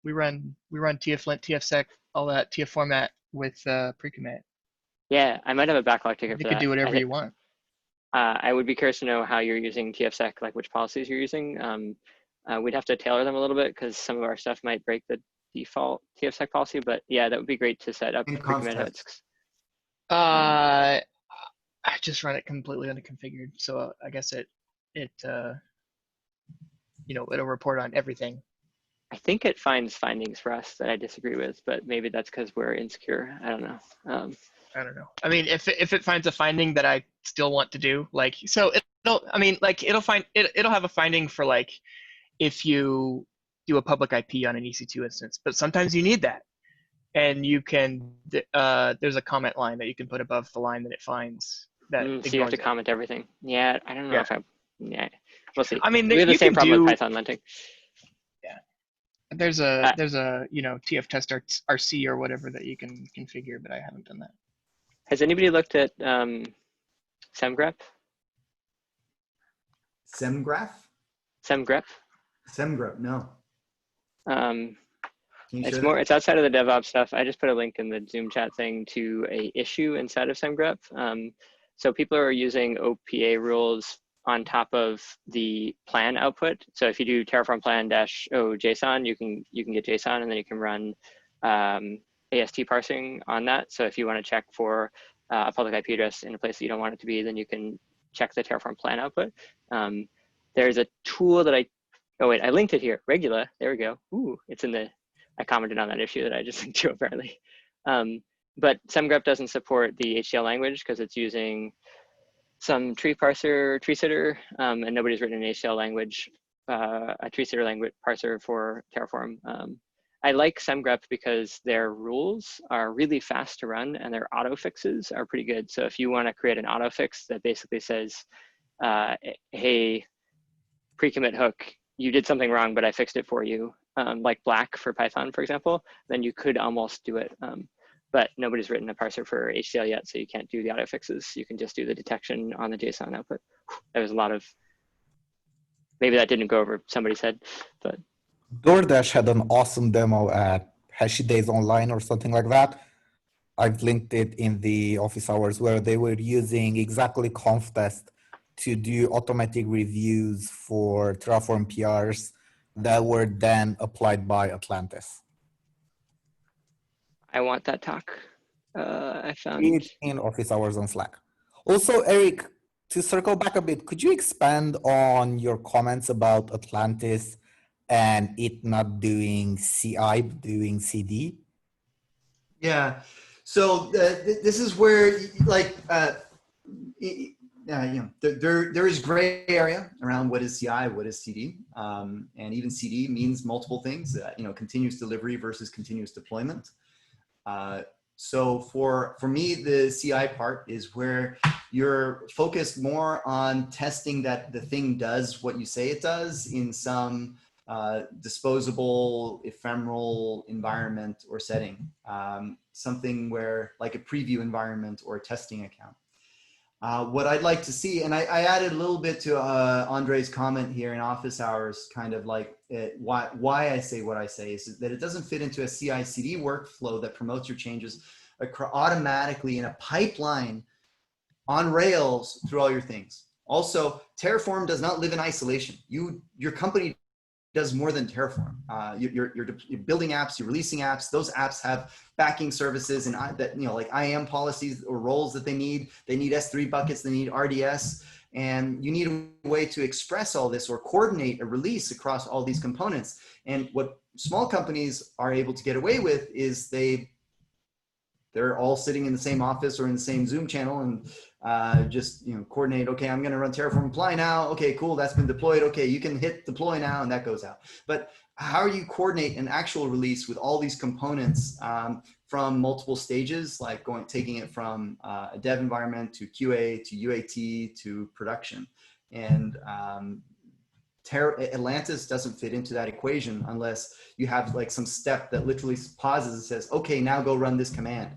We run TFLint, TFSec, all that TF format with pre-commit. Yeah, I might have a backlog ticket for that. You could do whatever you want. I would be curious to know how you're using TFSec, like which policies you're using. We'd have to tailor them a little bit because some of our stuff might break the default TFSec policy, but yeah, that would be great to set up pre-commit hooks. I just run it completely unconfigured, so I guess it'll report on everything. I think it finds findings for us that I disagree with, but maybe that's because we're insecure. I don't know. I don't know. I mean, if it finds a finding that I still want to do, like, so it'll have a finding for like if you do a public IP on an EC2 instance, but sometimes you need that, and you can there's a comment line that you can put above the line that it finds that. So you have to comment everything. Yeah, I don't know if we'll see. I mean, we have the same problem with Python linting. There's a TF test RC or whatever that you can configure, but I haven't done that. Has anybody looked at SemGrep? SemGraph? SemGrep, no. It's outside of the DevOps stuff. I just put a link in the Zoom chat thing to a issue inside of SemGrep. So people are using OPA rules on top of the plan output. So if you do Terraform plan -o JSON, you can get JSON, and then you can run AST parsing on that. So if you want to check for a public IP address in a place that you don't want it to be, then you can check the Terraform plan output. There's a tool that I linked it here, Regula. There we go. Ooh, it's in I commented on that issue that I just linked to apparently. But SemGrep doesn't support the HDL language because it's using some tree parser, tree sitter, and nobody's written an HDL language, a tree sitter language parser for Terraform. I like SemGrep because their rules are really fast to run, and their auto fixes are pretty good. So if you want to create an auto fix that basically says, hey, pre-commit hook, you did something wrong, but I fixed it for you, like black for Python, for example, then you could almost do it. But nobody's written a parser for HDL yet, so you can't do the auto fixes. You can just do the detection on the JSON output. There was a lot of maybe that didn't go over somebody's head, but DoorDash had an awesome demo at Hashi Days Online or something like that. I've linked it in the office hours where they were using exactly Conftest to do automatic reviews for Terraform PRs that were then applied by Atlantis. I want that talk. I found It's in office hours on Slack. Also, Eric, to circle back a bit, could you expand on your comments about Atlantis and it not doing CI, but doing CD? Yeah. So this is where, like, you know, there is gray area around what is CI, what is CD, and even CD means multiple things. You know, continuous delivery versus continuous deployment. So for me, the CI part is where you're focused more on testing that the thing does what you say it does in some disposable, ephemeral environment or setting. Something where, like a preview environment or a testing account. What I'd like to see, and I added a little bit to Andre's comment here in office hours, kind of like why I say what I say, is that it doesn't fit into a CI/CD workflow that promotes your changes automatically in a pipeline on Rails through all your things. Also, Terraform does not live in isolation. Your company does more than Terraform. You're building apps, you're releasing apps. Those apps have backing services and that, you know, like IAM policies or roles that they need. They need S3 buckets, they need RDS, and you need a way to express all this or coordinate a release across all these components. And what small companies are able to get away with is they're all sitting in the same office or in the same Zoom channel and just, you know, coordinate. Okay, I'm going to run Terraform apply now. Okay, cool. That's been deployed. Okay, you can hit deploy now, and that goes out. But how do you coordinate an actual release with all these components from multiple stages, like taking it from a dev environment to QA to UAT to production? And Atlantis doesn't fit into that equation unless you have like some step that literally pauses and says, okay, now go run this command,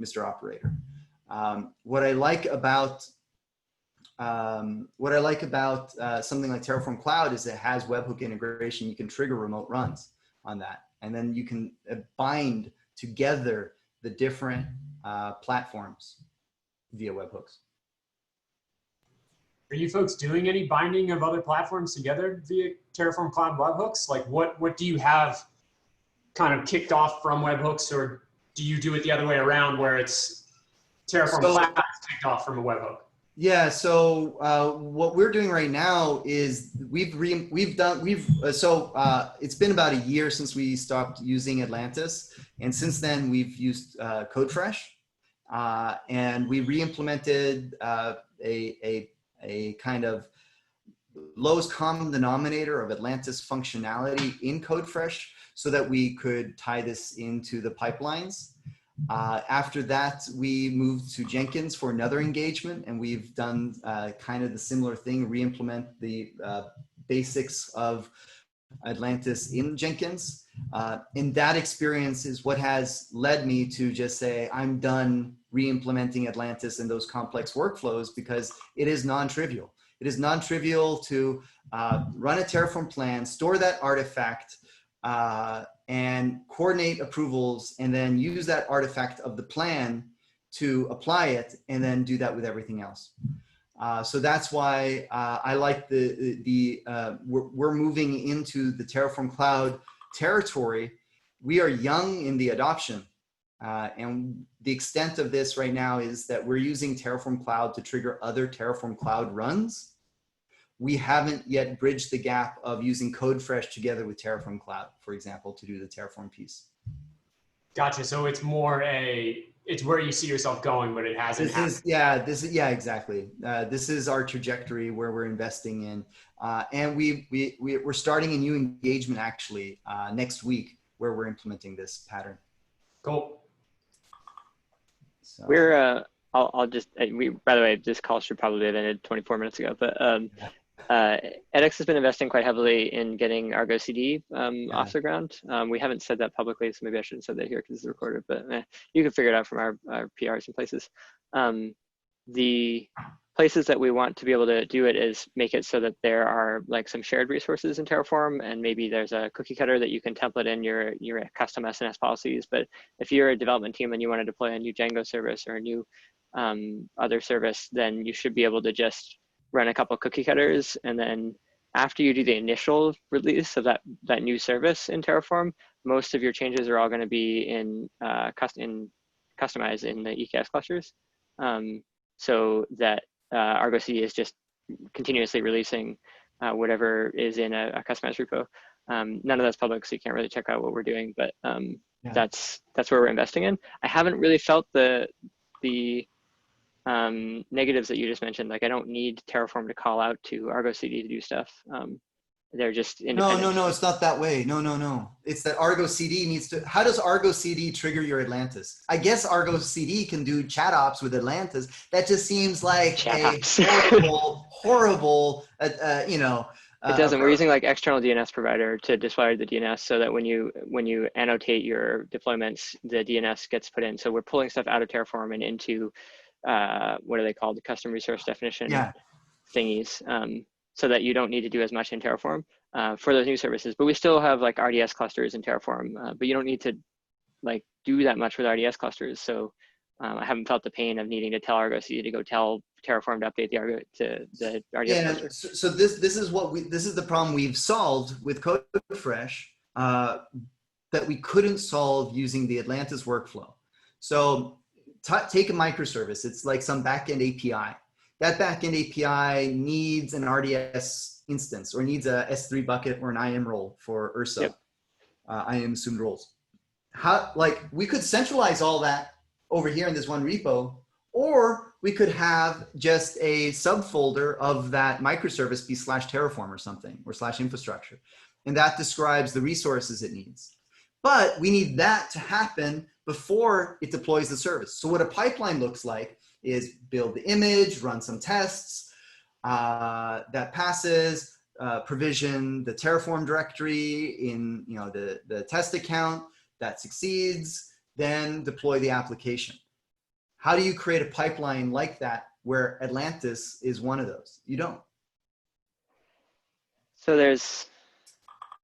Mr. Operator. What I like about something like Terraform Cloud is it has webhook integration. You can trigger remote runs on that, and then you can bind together the different platforms via webhooks. Are you folks doing any binding of other platforms together via Terraform Cloud webhooks? Like what do you have kind of kicked off from webhooks, or do you do it the other way around where it's Terraform Cloud kicked off from a webhook? Yeah, so what we're doing right now is it's been about a year since we stopped using Atlantis, and since then we've used CodeFresh, and we re-implemented a kind of lowest common denominator of Atlantis functionality in CodeFresh so that we could tie this into the pipelines. After that, we moved to Jenkins for another engagement, and we've done kind of the similar thing, re-implement the basics of Atlantis in Jenkins. And that experience is what has led me to just say, I'm done re-implementing Atlantis in those complex workflows, because it is non-trivial. It is non-trivial to run a Terraform plan, store that artifact, and coordinate approvals, and then use that artifact of the plan to apply it, and then do that with everything else. So that's why I like we're moving into the Terraform Cloud territory. We are young in the adoption, and the extent of this right now is that we're using Terraform Cloud to trigger other Terraform Cloud runs. We haven't yet bridged the gap of using CodeFresh together with Terraform Cloud, for example, to do the Terraform piece. Gotcha. So it's more it's where you see yourself going, but it hasn't happened. Yeah, exactly. This is our trajectory where we're investing in, and we're starting a new engagement actually next week where we're implementing this pattern. Cool. So. We're I'll just by the way, this call should probably have ended 24 minutes ago, but edX has been investing quite heavily in getting Argo CD off the ground. We haven't said that publicly, so maybe I shouldn't have said that here because it's recorded, but you can figure it out from our PRs and places. the places that we want to be able to do it is make it so that there are like some shared resources in Terraform, and maybe there's a cookie cutter that you can template in your custom SNS policies. But if you're a development team and you want to deploy a new Django service or a new other service, then you should be able to just run a couple cookie cutters, and then after you do the initial release of that new service in Terraform, most of your changes are all going to be customized in the EKS clusters, so that Argo CD is just continuously releasing whatever is in a customized repo. None of that's public, so you can't really check out what we're doing, but that's where we're investing in. I haven't really felt the negatives that you just mentioned. Like, I don't need Terraform to call out to Argo CD to do stuff. They're just independent. No, it's not that way. No. It's that Argo CD needs to, how does Argo CD trigger your Atlantis? I guess Argo CD can do chat ops with Atlantis. That just seems like horrible, you know. It doesn't. We're using like external DNS provider to deploy the DNS so that when you annotate your deployments, the DNS gets put in. So we're pulling stuff out of Terraform and into, what are they called? The custom resource definition thingies. So that you don't need to do as much in Terraform for those new services. But we still have like RDS clusters in Terraform, but you don't need to like do that much with RDS clusters. So I haven't felt the pain of needing to tell Argo CD to go tell Terraform to update the RDS cluster. So this is the problem we've solved with CodeFresh that we couldn't solve using the Atlantis workflow. So take a microservice. It's like some backend API. That backend API needs an RDS instance or needs a S3 bucket or an IAM role for URSA, IAM assumed roles. We could centralize all that over here in this one repo, or we could have just a subfolder of that microservice be /Terraform or something, or /infrastructure. And that describes the resources it needs. But we need that to happen before it deploys the service. So what a pipeline looks like is build the image, run some tests that passes, provision the Terraform directory in the test account that succeeds, then deploy the application. How do you create a pipeline like that where Atlantis is one of those? You don't. So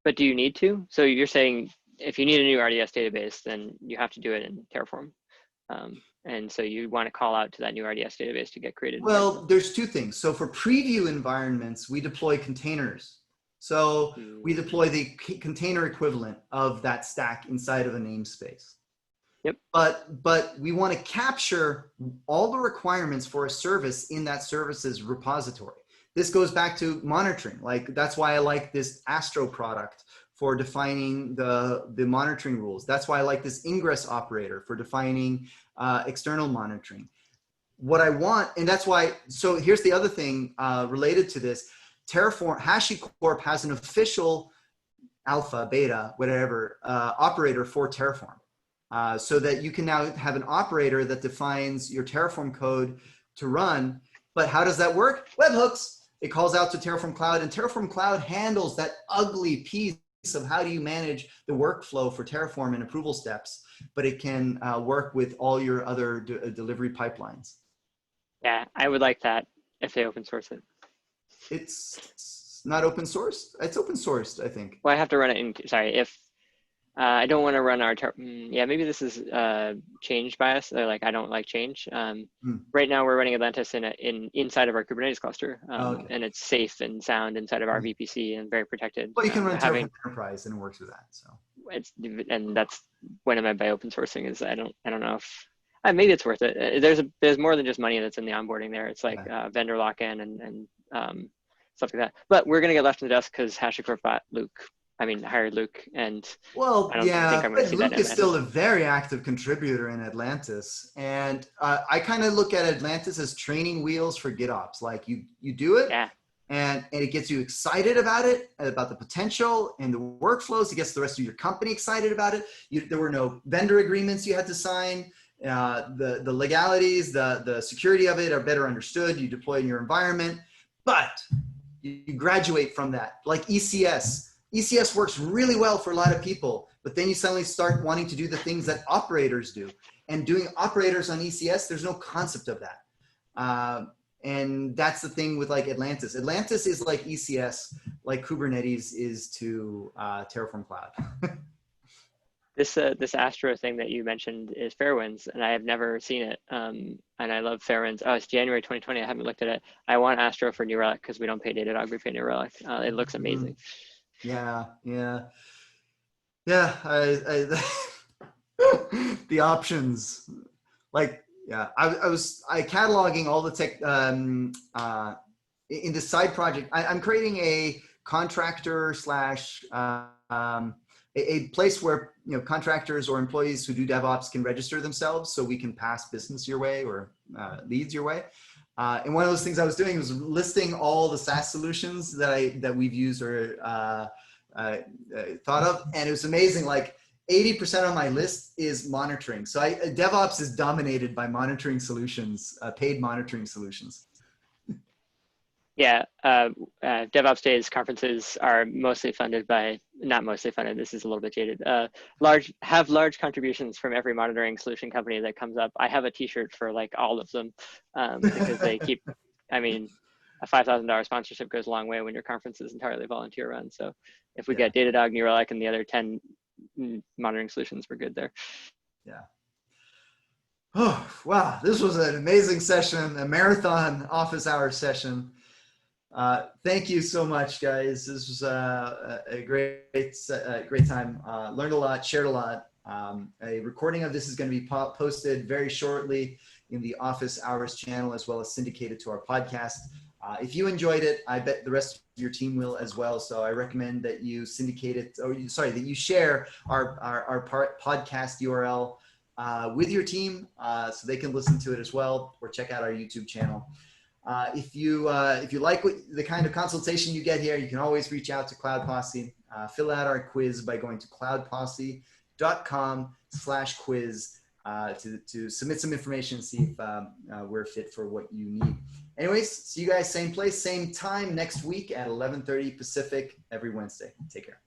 but do you need to? So you're saying if you need a new RDS database, then you have to do it in Terraform. And so you want to call out to that new RDS database to get created. Well, there's two things. So for preview environments, we deploy containers. So we deploy the container equivalent of that stack inside of a namespace. Yep. But we want to capture all the requirements for a service in that service's repository. This goes back to monitoring. Like, that's why I like this Astro product for defining the monitoring rules. That's why I like this Ingress operator for defining external monitoring. What I want, and that's why, so here's the other thing related to this. Terraform, HashiCorp has an official alpha, beta, whatever, operator for Terraform. So that you can now have an operator that defines your Terraform code to run. But how does that work? Webhooks. It calls out to Terraform Cloud, and Terraform Cloud handles that ugly piece of how do you manage the workflow for Terraform and approval steps, but it can work with all your other delivery pipelines. Yeah, I would like that if they open source it. It's not open sourced. It's open sourced, I think. Well, I have to run it in, sorry, if I don't want to run our, yeah, maybe this is change bias. Like, I don't like change. Right now we're running Atlantis inside of our Kubernetes cluster, and it's safe and sound inside of our VPC and very protected. Well, you can run Terraform Enterprise and it works with that. So and that's what I meant by open sourcing is I don't know if maybe it's worth it. There's more than just money that's in the onboarding there. It's like vendor lock-in and stuff like that. But we're gonna get left in the dust because HashiCorp hired Luke, and well, I don't think I'm gonna see Luke that is still a very active contributor in Atlantis, and I kind of look at Atlantis as training wheels for GitOps. Like you do it, and it gets you excited about it, about the potential and the workflows. It gets the rest of your company excited about it. There were no vendor agreements you had to sign. The legalities, the security of it are better understood. You deploy in your environment, but you graduate from that, like ECS. ECS works really well for a lot of people, but then you suddenly start wanting to do the things that operators do. And doing operators on ECS, there's no concept of that. And that's the thing with like Atlantis. Atlantis is like ECS, like Kubernetes is to Terraform Cloud. This Astro thing that you mentioned is Fairwinds, and I have never seen it. And I love Fairwinds. Oh, it's January 2020. I haven't looked at it. I want Astro for New Relic because we don't pay Datadog, we pay New Relic. It looks amazing. Yeah. The options, like, yeah, I was cataloging all the tech in this side project. I'm creating a contractor slash a place where, you know, contractors or employees who do DevOps can register themselves, so we can pass business your way or leads your way. And one of those things I was doing was listing all the SaaS solutions that we've used or thought of, and it was amazing. Like 80% of my list is monitoring. So DevOps is dominated by monitoring solutions, paid monitoring solutions. Yeah, DevOps Days conferences are mostly funded by, not mostly funded, this is a little bit jaded, have large contributions from every monitoring solution company that comes up. I have a t-shirt for like all of them because they keep, I mean, a $5,000 sponsorship goes a long way when your conference is entirely volunteer run. So if we get Datadog, New Relic, and the other 10 monitoring solutions, we're good there. Yeah. Oh, wow. This was an amazing session, a marathon office hour session. Thank you so much, guys. This was a great time. Learned a lot, shared a lot. A recording of this is going to be posted very shortly in the Office Hours channel, as well as syndicated to our podcast. If you enjoyed it, I bet the rest of your team will as well. So I recommend that you syndicate it, or that you share our podcast URL with your team so they can listen to it as well, or check out our YouTube channel. If you like the kind of consultation you get here, you can always reach out to Cloud Posse. Fill out our quiz by going to cloudposse.com/quiz to submit some information and see if we're fit for what you need. Anyways, see you guys same place, same time next week at 11:30 Pacific every Wednesday. Take care.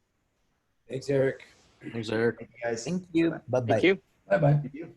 Thanks, Eric. Thanks, Eric. Thank you guys. Thank you. Bye-bye. Thank you. Bye-bye. Thank you.